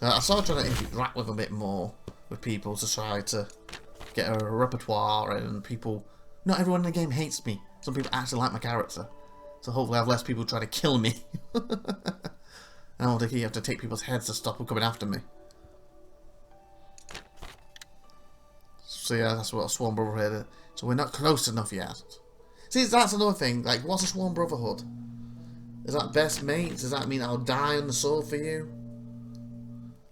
I started trying to interact with a bit more with people to try to get a repertoire, and people... Not everyone in the game hates me. Some people actually like my character. So hopefully I have less people try to kill me. I don't think you have to take people's heads to stop them coming after me. So yeah, that's what a Sworn Brotherhood is. So we're not close enough yet. See, that's another thing. Like, what's a Sworn Brotherhood? Is that best mates? Does that mean I'll die on the sword for you?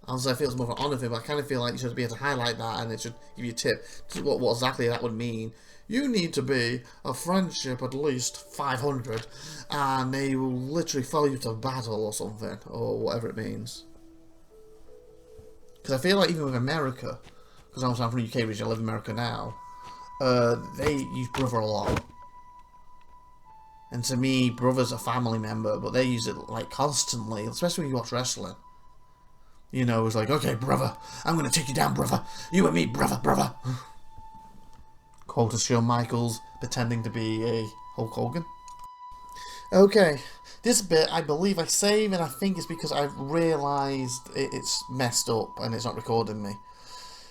Honestly, I feel it's more of an honour thing, but I kind of feel like you should be able to highlight that, and it should give you a tip to what exactly that would mean. You need to be a friendship at least 500, and they will literally follow you to battle or something, or whatever it means. Because I feel like even with America, because I'm from the UK region, I live in America now, they use brother a lot. And to me, brother's a family member, but they use it like constantly, especially when you watch wrestling. You know, it's like, okay, brother, I'm going to take you down, brother. You and me, brother, brother. Quote Shawn Michaels pretending to be a Hulk Hogan. Okay, this bit I believe I save, and I think it's because I've realised it's messed up and it's not recording me.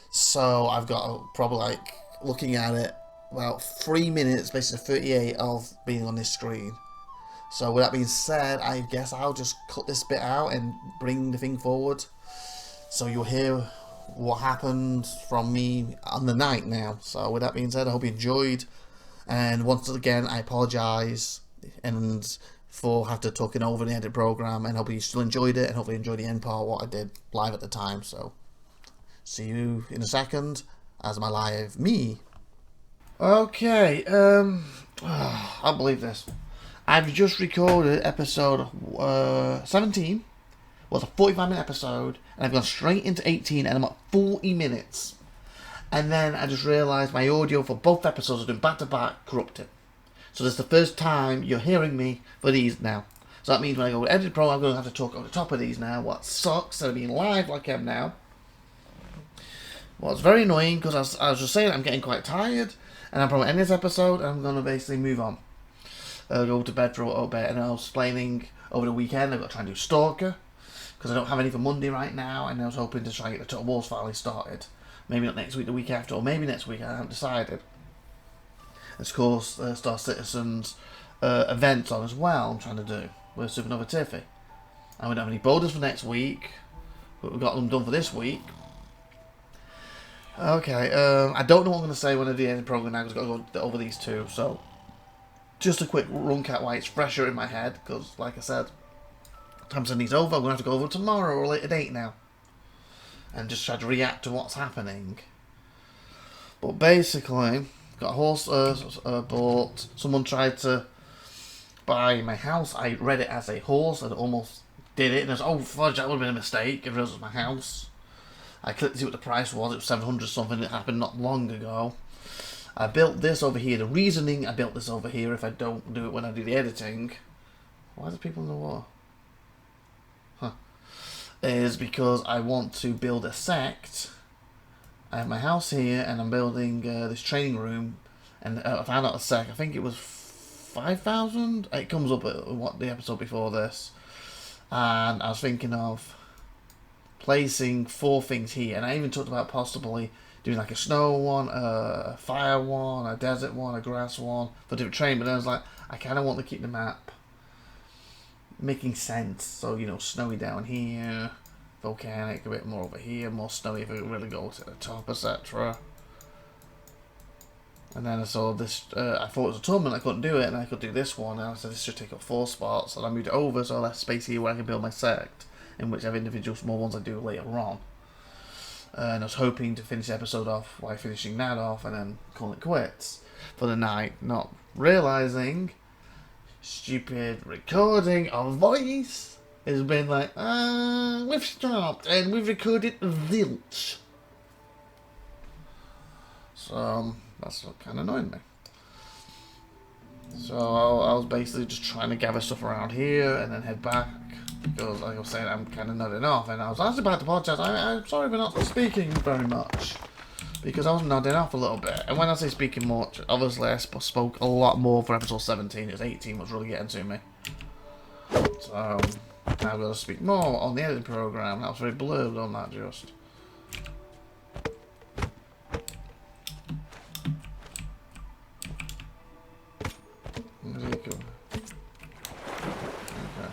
So I've got probably like looking at it about 3 minutes, basically 38 of being on this screen. So with that being said, I guess I'll just cut this bit out and bring the thing forward. So you'll hear what happened from me on the night now. So with that being said, I hope you enjoyed. And once again, I apologise and for having to talking over the edit program, and hope you still enjoyed it, and hopefully enjoyed the end part, what I did live at the time. So see you in a second as my live me. Okay, I can't believe this. I've just recorded episode 17. Well, it's a 45-minute episode, and I've gone straight into 18, and I'm at 40 minutes. And then I just realised my audio for both episodes are doing back-to-back corrupted. So this is the first time you're hearing me for these now. So that means when I go to edit pro, I'm going to have to talk over the top of these now. What sucks, instead of being live like I am now. Well, it's very annoying, because I was just saying I'm getting quite tired, and I'm probably end this episode, and I'm going to basically move on. Go to bed for a little bit, and I was explaining over the weekend I've got to try and do Stalker, because I don't have any for Monday right now, and I was hoping to try and get the Total Wars finally started. Maybe not next week, the week after, or maybe next week, I haven't decided. Of course, Star Citizen's event on as well, I'm trying to do, with Supernova Tiffy. And we don't have any bonus for next week, but we've got them done for this week. Okay, I don't know what I'm going to say when I do the end program now, because I've got to go over these two, so just a quick run cat why it's fresher in my head, because like I said, time to send these over, I'm going to have to go over tomorrow or a later date now, and just try to react to what's happening. But basically, got a horse bought, someone tried to buy my house, I read it as a horse, and almost did it, and I was, oh fudge, that would have been a mistake, it was my house. I clicked to see what the price was, it was 700 something, it happened not long ago. I built this over here, the reasoning I built this over here, if I don't do it when I do the editing, why do people in the water? Is because I want to build a sect. I have my house here, and I'm building this training room, and I found out a sect, I think it was 5,000? It comes up at what the episode before this, and I was thinking of placing 4 things here, and I even talked about possibly doing like a snow one, a fire one, a desert one, a grass one for different training, but then I was like, I kind of want to keep the map making sense, so you know, snowy down here, volcanic a bit more over here, more snowy if it really goes to the top, etc. And then I saw this, I thought it was a tournament, I couldn't do it, and I could do this one, and I said this should take up 4 spots, and I moved it over so I left space here where I can build my sect, in which I have individual small ones I do later on. And I was hoping to finish the episode off by finishing that off and then call it quits for the night, not realising stupid recording of voice has been like, we've stopped and we've recorded zilch. So that's what kind of annoyed me. So I was basically just trying to gather stuff around here and then head back, because like I was saying, I'm kind of nodding off, and I was actually about to apologise. I'm sorry for not speaking very much, because I was nodding off a little bit. And when I say speaking much, obviously I spoke a lot more for episode 17. It was 18 was really getting to me. So now I've got to speak more on the editing program. That was very blurred on that just. Where's he going? Okay.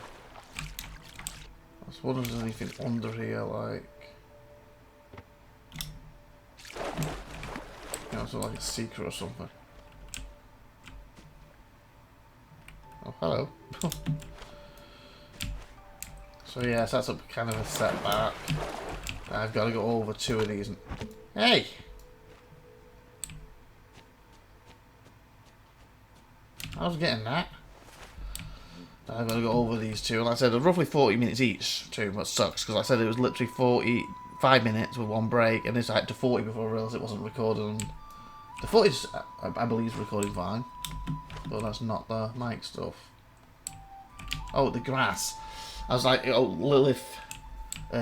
I wonder if there's anything under here, like, you know, sort of like a secret or something. Oh, hello. So yeah, so that's a kind of a setback. I've got to go over 2 of these. Hey! I was getting that. I've got to go over these 2. Like I said, they're roughly 40 minutes each, too, which sucks, because I said it was literally 45 minutes with 1 break, and this I had to 40 before I realised it wasn't recorded on The footage, I believe, is recording fine, but that's not the mic stuff. Oh, the grass. I was like, oh, Lilith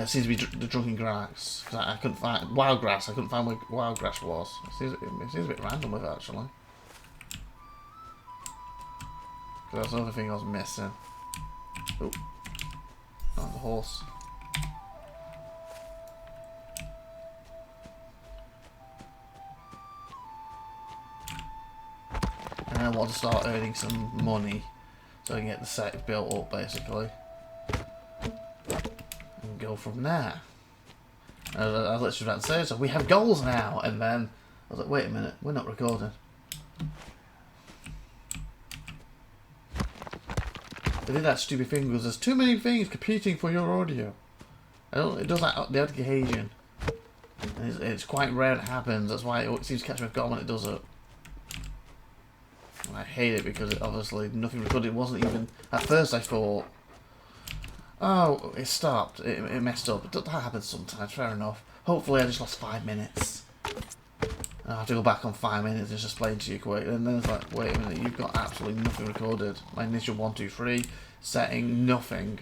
seems to be the drunken grass. Cause I couldn't find wild grass. I couldn't find where wild grass was. It seems a bit random with it, actually. Cause that's another thing I was missing. Oh, the horse. And I want to start earning some money so I can get the set built up, basically. And go from there. I was literally about to say, so we have goals now, and then I was like, wait a minute, we're not recording. They did that stupid thing because there's too many things competing for your audio. It does that the odd occasion. And it's quite rare it happens, that's why it seems to catch me off guard when it does it. And I hate it because it obviously nothing recorded. It wasn't even, at first I thought, oh, it stopped, it messed up. That happens sometimes, fair enough. Hopefully I just lost 5 minutes. I have to go back on 5 minutes and just explain to you quick. And then it's like, wait a minute, you've got absolutely nothing recorded. My initial 1, 2, 3 setting, nothing.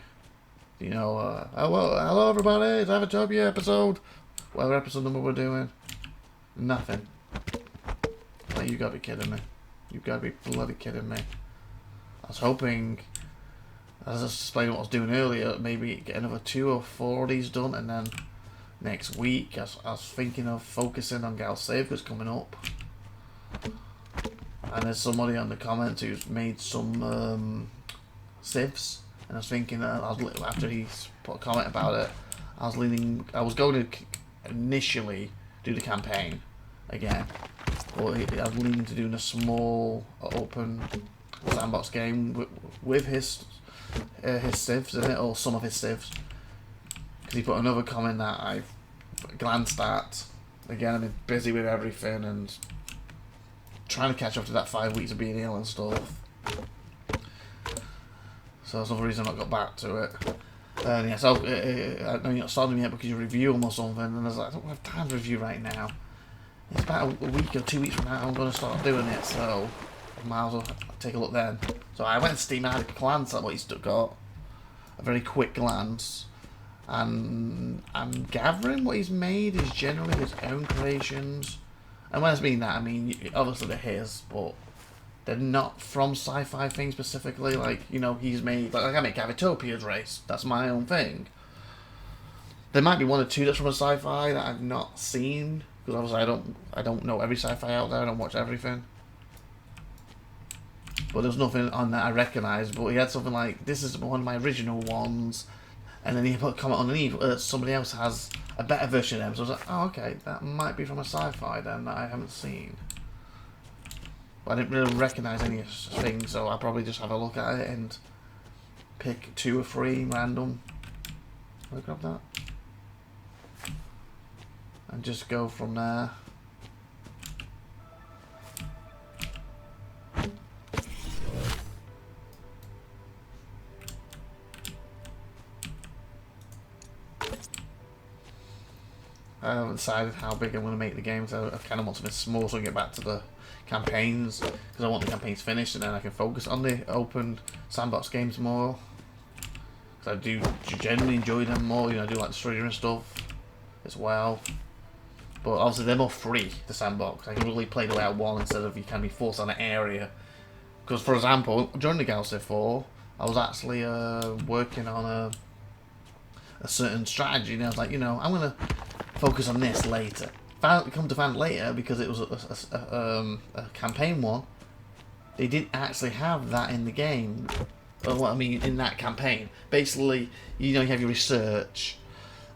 You know, hello everybody, it's IVATOPIA episode. Whatever episode number we're doing. Nothing. Like, you gotta be kidding me. You've got to be bloody kidding me. I was hoping, as I was explaining what I was doing earlier, maybe get another 2 or 4 of these done, and then next week I was thinking of focusing on Gal Save that's coming up. And there's somebody on the comments who's made some civs, and I was thinking after he put a comment about it, I was going to initially do the campaign again. But I'm leaning to doing a small open sandbox game with his civs in it, or some of his civs. Because he put another comment that I've glanced at. Again, I've been busy with everything and trying to catch up to that 5 weeks of being ill and stuff. So that's another reason I've not got back to it. And yeah, so I know you're not starting yet because you review them or something, and I was like, I don't have time to review right now. It's about a week or 2 weeks from now I'm going to start doing it, so I might as well take a look then. So I went to Steam and had a glance at what he's got. A very quick glance. And I'm gathering what he's made is generally his own creations. And when I mean that, I mean, obviously they're his, but they're not from sci-fi things specifically. Like, you know, he's made, like I make IVATOPIA's race. That's my own thing. There might be 1 or 2 that's from a sci-fi that I've not seen. Because obviously I don't know every sci-fi out there, I don't watch everything. But there's nothing on that I recognise, but he had something like, this is one of my original ones, and then he put a comment underneath, somebody else has a better version of them, so I was like, oh okay, that might be from a sci-fi then that I haven't seen. But I didn't really recognise any things, so I'll probably just have a look at it and pick 2 or 3 random. Will I grab that? And just go from there. I haven't decided how big I'm going to make the game, so I kind of want something small so I can get back to the campaigns, because I want the campaigns finished and then I can focus on the open sandbox games more. Because I do generally enjoy them more, you know, I do like the story and stuff as well. But obviously they're more free, the sandbox. I can really play the way I want instead of you can be forced on an area. Because for example, during the Gal Save 4, I was actually working on a certain strategy, and I was like, you know, I'm going to focus on this later. Come to find later, because it was a campaign one, they didn't actually have that in the game. Or what I mean, in that campaign. Basically, you know, you have your research,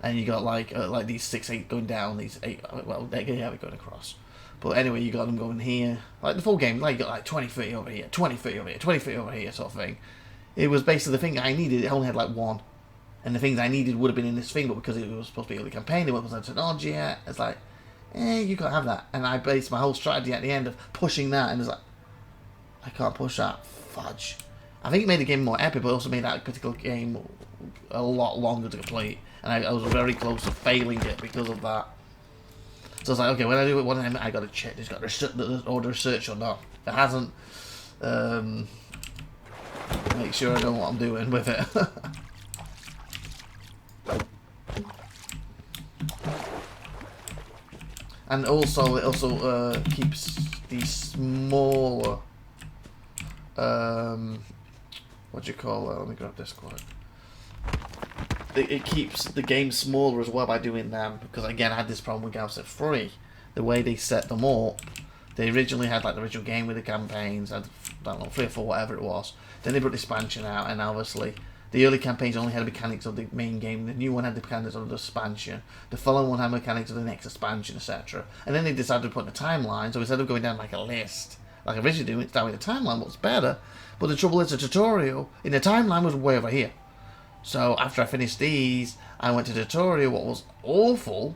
and you got like these 6, 8 going down, these 8, well, they're going across. But anyway, you got them going here. Like the full game, like you got like 20, 30 over here, 20, 30 over here, 20, 30 over here, sort of thing. It was basically the thing I needed, it only had like 1. And the things I needed would have been in this thing, but because it was supposed to be early campaign, there wasn't technology yet. It's like, you can't have that. And I based my whole strategy at the end of pushing that, and it's like, I can't push that. Fudge. I think it made the game more epic, but it also made that particular game a lot longer to complete. And I was very close to failing it because of that. So I was like, okay, when I do it one time, I got to check. It's got to order research or not. If it hasn't, make sure I know what I'm doing with it. And also, it also keeps these smaller, what do you call it? Let me grab this quick. It keeps the game smaller as well by doing them, because again, I had this problem with Galciv 3. The way they set them up, they originally had like the original game with the campaigns, I don't know, 3 or 4, whatever it was. Then they brought the expansion out, and obviously the early campaigns only had the mechanics of the main game. The new one had the mechanics of the expansion. The following one had mechanics of the next expansion, etc. And then they decided to put in a timeline, so instead of going down like a list, like originally doing, it's down with the timeline, what's better. But the trouble is, the tutorial in the timeline was way over here. So after I finished these, I went to the tutorial, what was awful,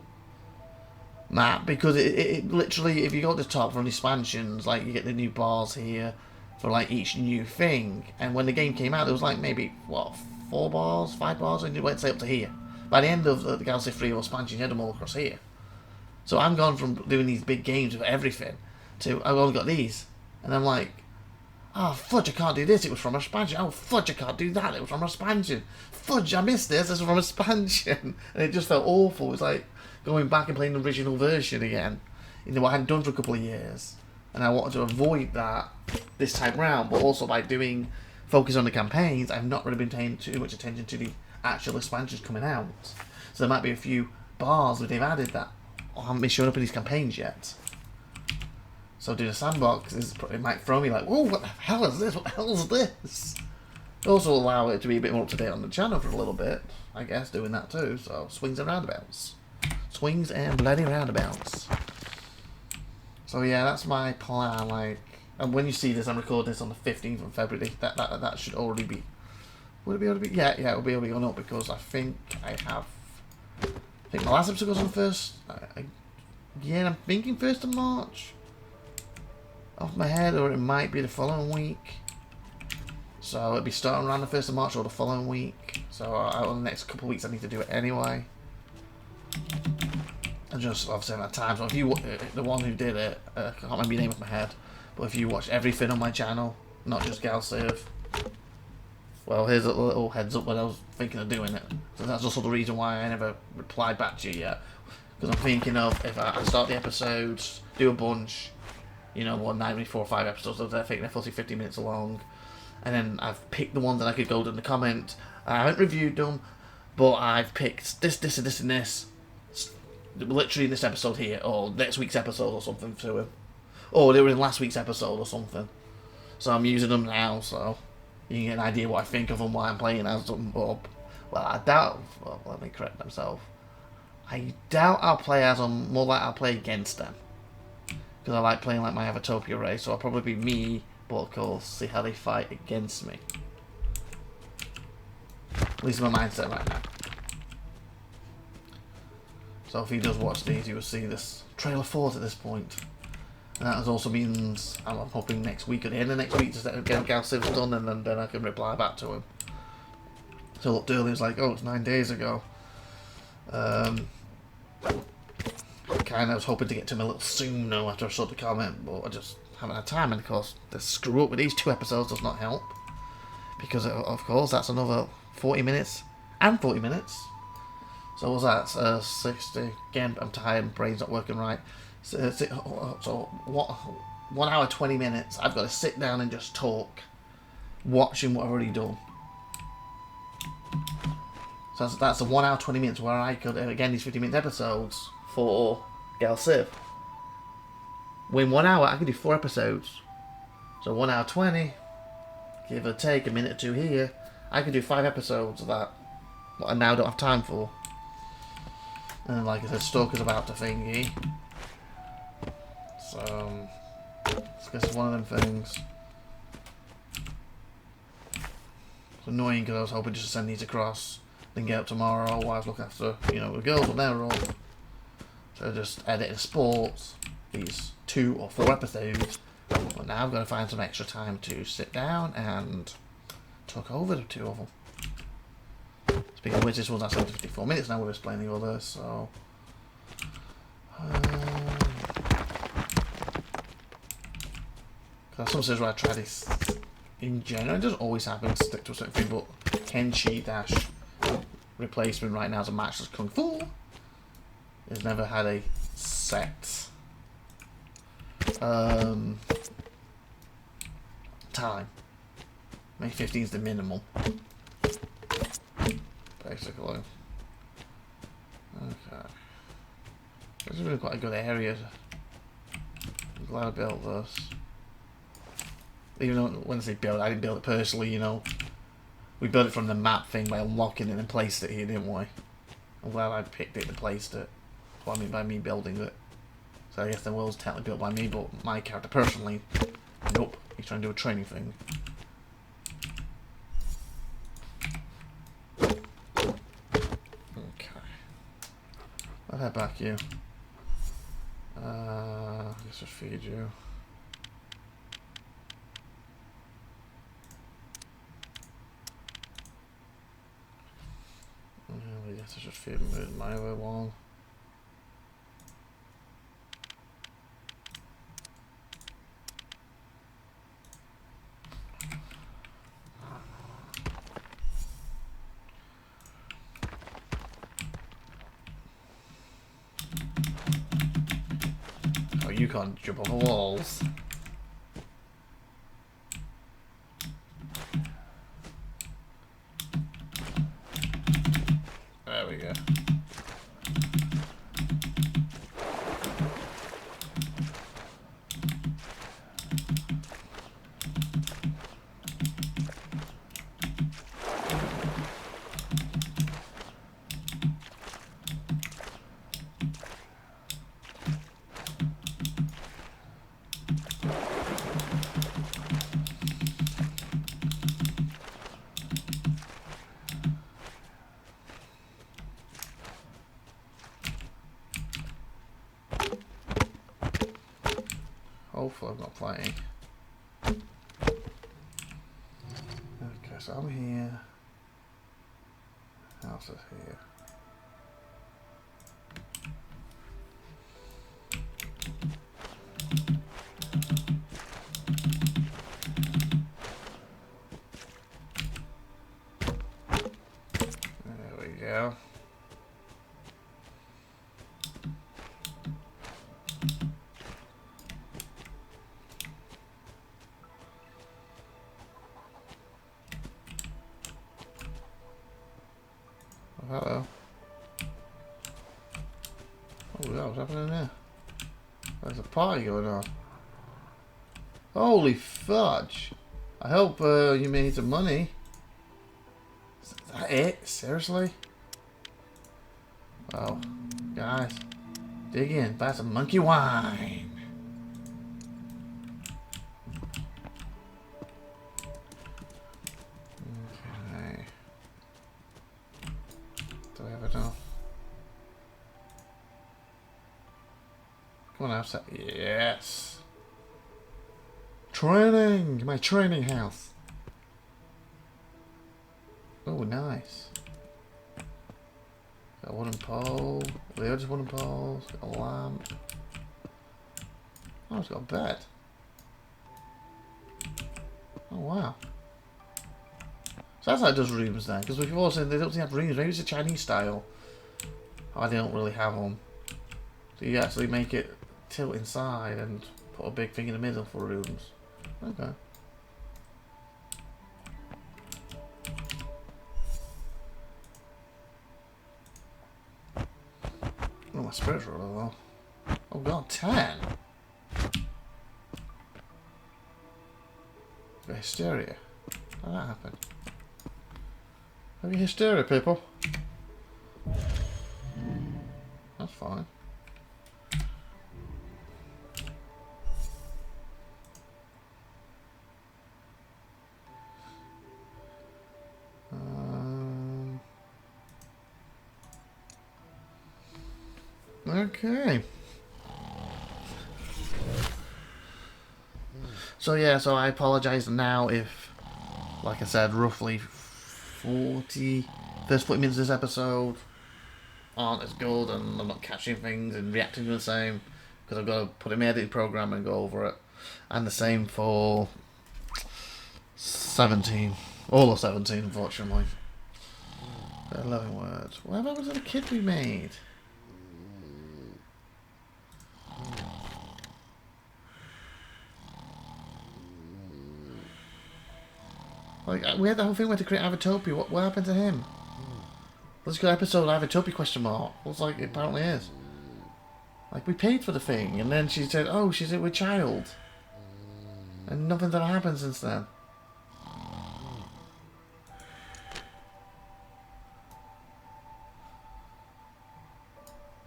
Matt, because it literally, if you go to the top from the expansions, like you get the new bars here for like each new thing. And when the game came out, there was like maybe, what, 4 bars, 5 bars, and it went say up to here. By the end of the Galaxy 3 expansion, you had them all across here. So I'm gone from doing these big games with everything to, I've only got these. And I'm like, oh, fudge, I can't do this, it was from expansion. Oh, fudge, I can't do that, it was from expansion. Fudge, I missed this was from expansion. And it just felt awful. It was like going back and playing the original version again. You know, what I hadn't done for a couple of years. And I wanted to avoid that this time round, but also by focus on the campaigns, I've not really been paying too much attention to the actual expansions coming out. So there might be a few bars that they've added that haven't been showing up in these campaigns yet. So doing a sandbox, it might throw me like, whoa, what the hell is this? What the hell is this? Also allow it to be a bit more up to date on the channel for a little bit, I guess, doing that too. So swings and roundabouts. Swings and bloody roundabouts. So yeah, that's my plan. Like, and when you see this, I'm recording this on the 15th of February. That should already be. Would it be able to be? Yeah, it'll be able to go up, because I think I think my last episode goes on the 1st. Yeah, I'm thinking 1st of March. Off my head, or it might be the following week. So it'll be starting around the 1st of March or the following week. So out in the next couple of weeks, I need to do it anyway. And just obviously at that time. So if you, the one who did it, I can't remember your name off my head, but if you watch everything on my channel, not just Galciv, well, here's a little heads up when I was thinking of doing it. So that's also the reason why I never replied back to you yet, because I'm thinking of, if I start the episodes, do a bunch, you know, 1 night, maybe 4 or 5 episodes, I think they're 40, 50 minutes long, and then I've picked the ones that I could go to in the comment. I haven't reviewed them, but I've picked this, and this, literally in this episode here, or next week's episode or something to him. Or they were in last week's episode or something. So I'm using them now, so you can get an idea what I think of them while I'm playing as them. Well, I doubt, well, let me correct myself. I doubt I'll play as them, more like I'll play against them. Because I like playing like my IVATOPIA race, so I'll probably be me, but of course, see how they fight against me. At least my mindset right now. So if he does watch these, you will see this trailer 4 at this point. And that also means I'm hoping next week, at the end of next week, just get Galciv's done, and then I can reply back to him. So I looked earlier, it's like, oh, it's 9 days ago. Kind of was hoping to get to him a little sooner after I saw the comment, but I just haven't had time. And of course, the screw up with these 2 episodes does not help, because of course that's another 40 minutes and 40 minutes. So what was that? 60. Again, I'm tired, my brain's not working right. So what? 1 hour 20 minutes. I've got to sit down and just talk, watching what I've already done. So that's a 1 hour 20 minutes where I could, again, these 50-minute episodes for Galciv. Within 1 hour, I could do 4 episodes. So 1 hour 20, give or take a minute or 2 here, I could do 5 episodes of that. What I now don't have time for. And like I said, Stalker's about to thingy. So, I guess it's one of them things. It's annoying because I was hoping just to send these across, then get up tomorrow while I was looking after, you know, the girls when they're all. So just edit the sports, these 2 or 4 episodes. But now I've got to find some extra time to sit down and talk over the 2 of them. Speaking of which, this one's actually 54 minutes now, we're explaining all this, so... Some says where I try this in general. It doesn't always happen to stick to a certain thing, but Kenshi dash replacement right now is a Matchless Kungfu. Has never had a set time. May 15 is the minimum, basically. Okay. This is really quite a good area. I'm glad I built this. Even though when I say build, I didn't build it personally, you know. We built it from the map thing by unlocking it and placed it here, didn't we? I'm glad I picked it and placed it. That's what I mean by me building it. So I guess the world's technically built by me, but my character personally, nope. He's trying to do a training thing. Okay. I'll head back here. I guess I'll feed you. I guess I should feed my other one. Oh, you can't jump over walls. There we go. Hopefully I'm not playing. Okay, so I'm here. House is here. There we go. Uh-oh. Oh, what's happening there? There's a party going on. Holy fudge! I hope you made some money. Is that it? Seriously? Wow. Guys, dig in. Buy some monkey wine. Okay. Do I have enough? Come on, outside. Yes. Training! My training house. Oh, nice. Got a wooden pole. They are just wooden poles. Got a lamp. Oh, it's got a bed. Oh, wow. So that's how it does rooms then. Because we've all said they don't have rooms. Maybe it's a Chinese style. Oh, they don't really have them. So you actually make it tilt inside and put a big thing in the middle for rooms. Okay. Oh, my spiritual level. Oh god, 10. The hysteria. How did that happen? Have you hysteria, people? That's fine. Okay. So yeah, so I apologise now if, like I said, roughly 40 minutes of this episode aren't as good and I'm not catching things and reacting to the same because I've got to put in my editing program and go over it. And the same for 17. All of 17, unfortunately. 11 words. What about was it a kid we made? Like, we had the whole thing where to create IVATOPIA. What happened to him? Let's go episode IVATOPIA question mark. Looks like it apparently is. Like, we paid for the thing, and then she said, oh, she's with child. And nothing's ever happened since then.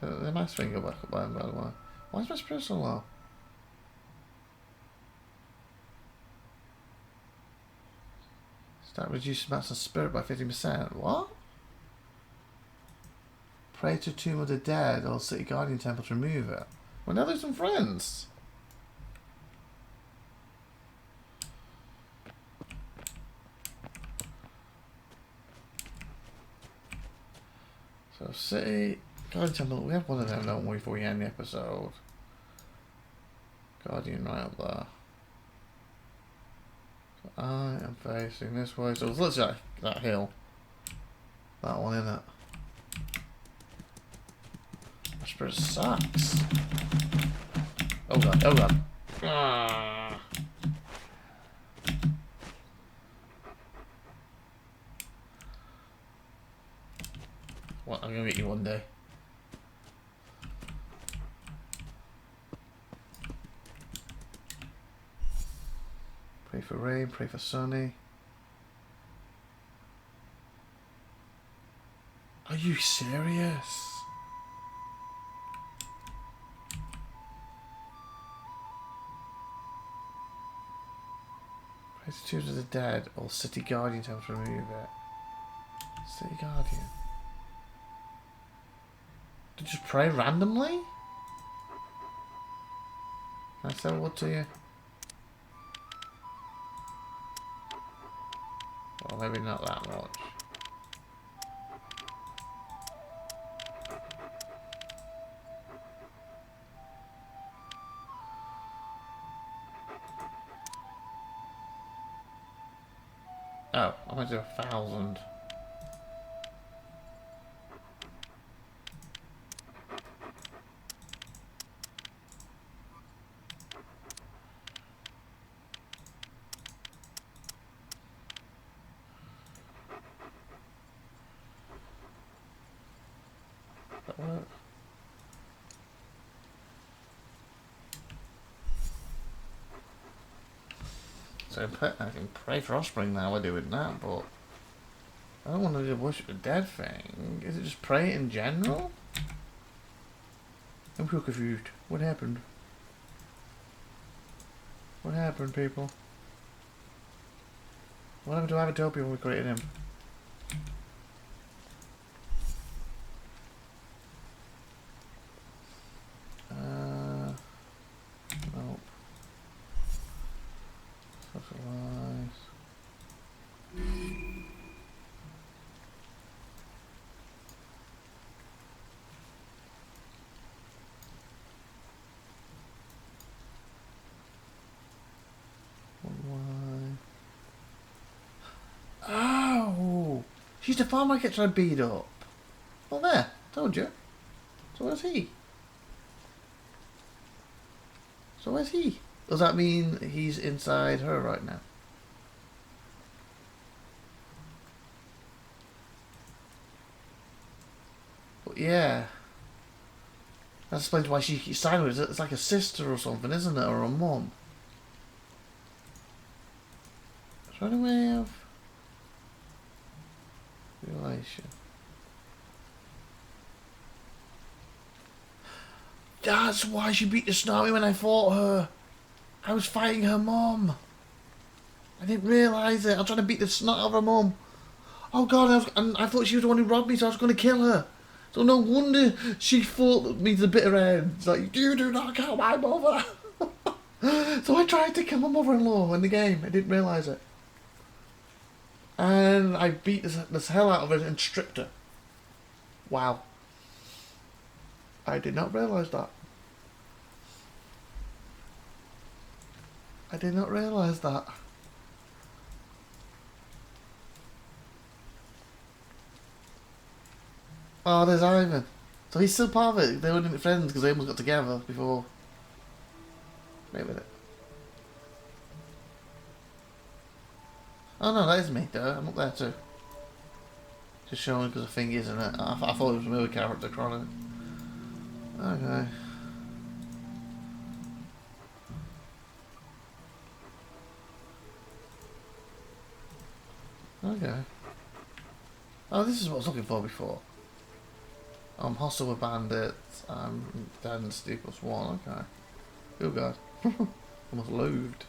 The mouse finger back up by the way. Why is my spirit so low? Start reducing amounts of spirit by 50%. What? Pray to Tomb of the Dead or City Guardian Temple to remove it. Well, now there's some friends. So, City Guardian Temple. We have one of them, don't we, before we end the episode? Guardian right up there. I am facing this way, so let's look at that hill. That one, innit? My spirit sucks. Oh god, oh god. Ah. What, I'm gonna meet you one day. Pray for rain, pray for sunny. Are you serious? Pray to Tombs of the Dead or City Guardian Temple to remove it. City Guardian. To just pray randomly? Can I say what to you? Well, maybe not that much. Oh, I'm gonna do 1,000. That work? So I can pray for offspring now. We're doing that, but I don't want to do worship the dead thing. Is it just pray in general? I'm so confused. What happened? What happened, people? What happened to IVATOPIA when we created him? Nope. Socialize. Oh! She's the farmer I get trying to beat up. Well, there. Told you. So where's he? So where's he? Does that mean he's inside her right now? But yeah. That explains why she keeps sideways. It's like a sister or something, isn't it? Or a mum. Is there any way of relation? That's why she beat the snot out of me when I fought her. I was fighting her mum. I didn't realise it. I was trying to beat the snot out of her mum. Oh god, I thought she was the one who robbed me, so I was going to kill her. So no wonder she fought me to the bitter end. It's like, you do not kill my mother. So I tried to kill my mother-in-law in the game. I didn't realise it. And I beat this hell out of her and stripped her. Wow. I did not realise that. I did not realise that. Oh, there's Ivan. So he's still part of it. They weren't friends because they almost got together before. Wait a minute. Oh no, that is me, duh. I'm up there too. Just showing because the thing isn't it? I thought it was a movie character crawling. Okay. Okay. Oh, this is what I was looking for before. I'm hostile with bandits. I'm dead and Steve plus one. Okay. Oh god. Almost loathed.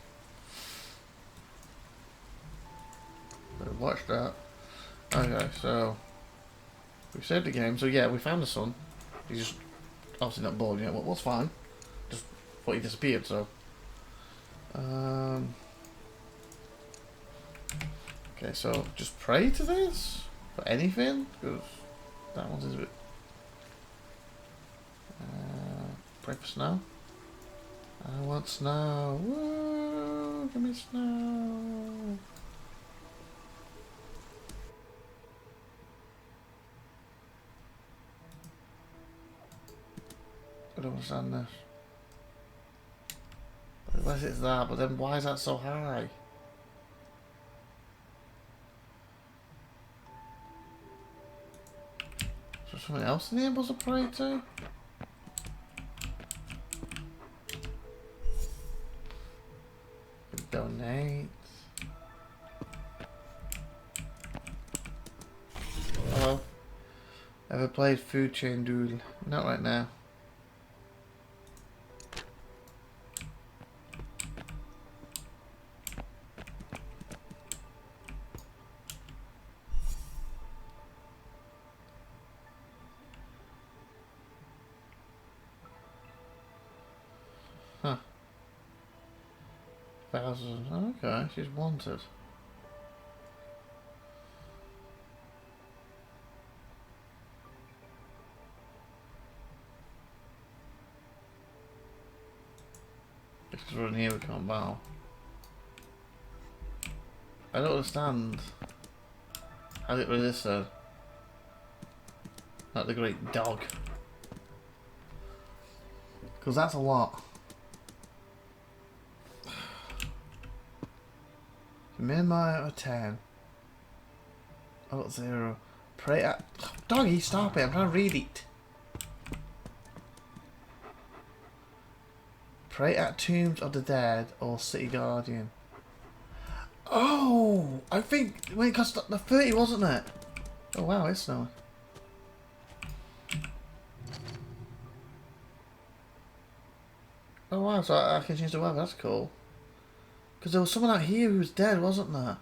Watch that. Okay, so we saved the game. So yeah, we found the son. He's just obviously not bored yet. Well, what's fine. Just thought he disappeared. So. Okay, so just pray to this for anything because that one's a bit. Pray for snow. I want snow. Woo! Give me snow. I don't understand this. Unless it's that, but then why is that so high? Is there something else in the able to pray to? Donate. Hello. Ever played Food Chain Duel? Not right now. Huh. 1,000. Okay, she's wanted. Because we're in here, we can't bow. I don't understand. How did it with this though? Like the great dog. Because that's a lot. Minimum of 10. I got 0. Pray at. Doggy, stop it. I'm trying to read it. Pray at tombs of the dead or city guardian. Oh, I think. Wait, it cost the 30, wasn't it? Oh, wow, it's snowing. Oh, wow, so I can change the weather. That's cool. Because there was someone out here who was dead, wasn't there?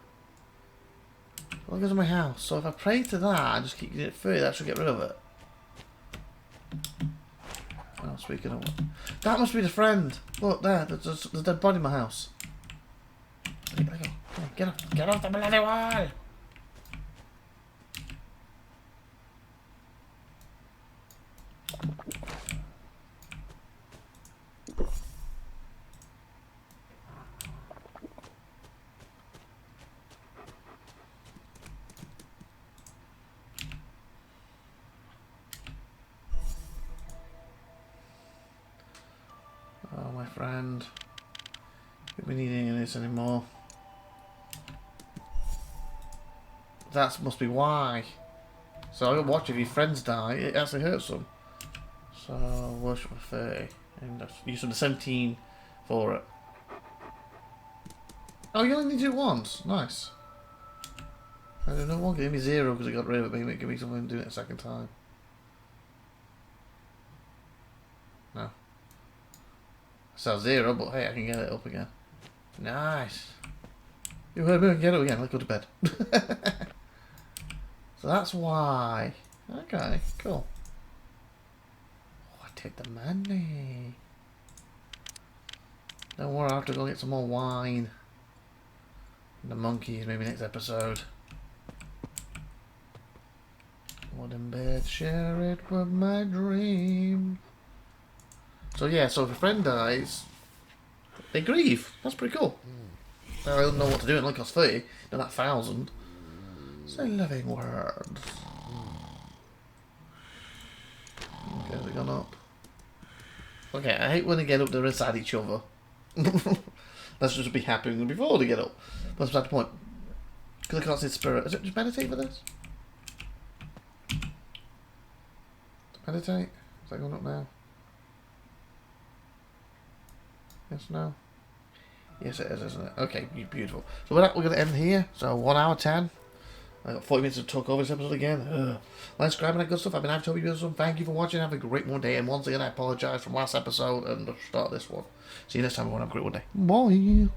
Well, it goes to my house. So if I pray to that and just keep getting it free, that should get rid of it. Oh, speaking of what. That must be the friend. Look, there. There's a dead body in my house. There you go. Come on, get off the bloody wall! Oh, my friend. We need any of this anymore. That must be why. So I gotta watch if your friends die. It actually hurts them. So worship for 30. And use the 17 for it. Oh, you only need to do it once. Nice. I don't know. One gave me 0 because it got rid of it. Maybe it give me something doing it a second time. No. So 0, but hey, I can get it up again. Nice. You heard me, I can get it again. Let's go to bed. So that's why. Okay, cool. Oh, I take the money. Don't worry, I have to go get some more wine. And the monkeys, maybe next episode. Wooden bed, share it with my dream. So yeah, so if a friend dies, They grieve. That's pretty cool. I don't know what to do. It only costs 30, not 1,000. Say living words. Okay, they've gone up. Okay, I hate when they get up, they're inside each other. Let's just be happy before they get up. That's the point. Because I can't see the spirit. Is it just meditate for this? Meditate? Is that going up now? Yes, no? Yes, it is, isn't it? Okay, beautiful. So with that, we're going to end here. So 1 hour 10. I got 40 minutes to talk over this episode again. Like, subscribe, and that good stuff. I've been IVATOPIA. Thank you for watching. Have a great one day. And once again, I apologise from last episode and the start of this one. See you next time, everyone. Have a great one day. Bye.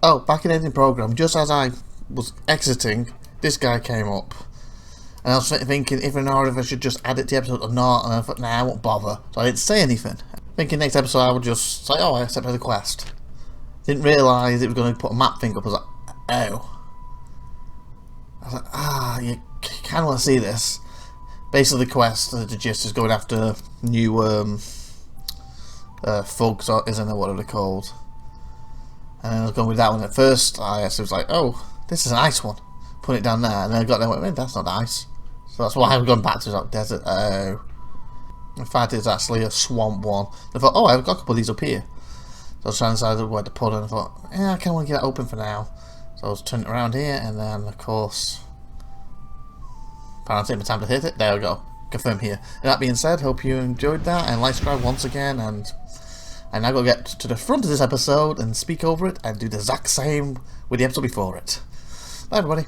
Oh, back in the editing program, just as I was exiting, this guy came up. And I was thinking if I should just add it to the episode or not. And I thought, nah, I won't bother. So I didn't say anything. Thinking next episode I would just say, oh, I accepted the quest. Didn't realise it was going to put a map thing up. I was like, oh. I was like, you kind of want to see this. Basically, the quest, the gist is going after new thugs, isn't it? What are they called? And I was going with that one at first. I was like, oh, this is a nice one. Put it down there, and then I got there and went, that's not nice. So that's why I'm going back to like desert. Oh. In fact, it's actually a swamp one. I thought, oh, I've got a couple of these up here. So I was trying to decide where to put it, and I thought, yeah, I kind of want to get that open for now. So I was turning it around here, and then, of course, apparently my time to hit it. There we go. Confirm here. And that being said, hope you enjoyed that, and like, subscribe once again, and I now got to get to the front of this episode and speak over it, and do the exact same with the episode before it. Bye, everybody.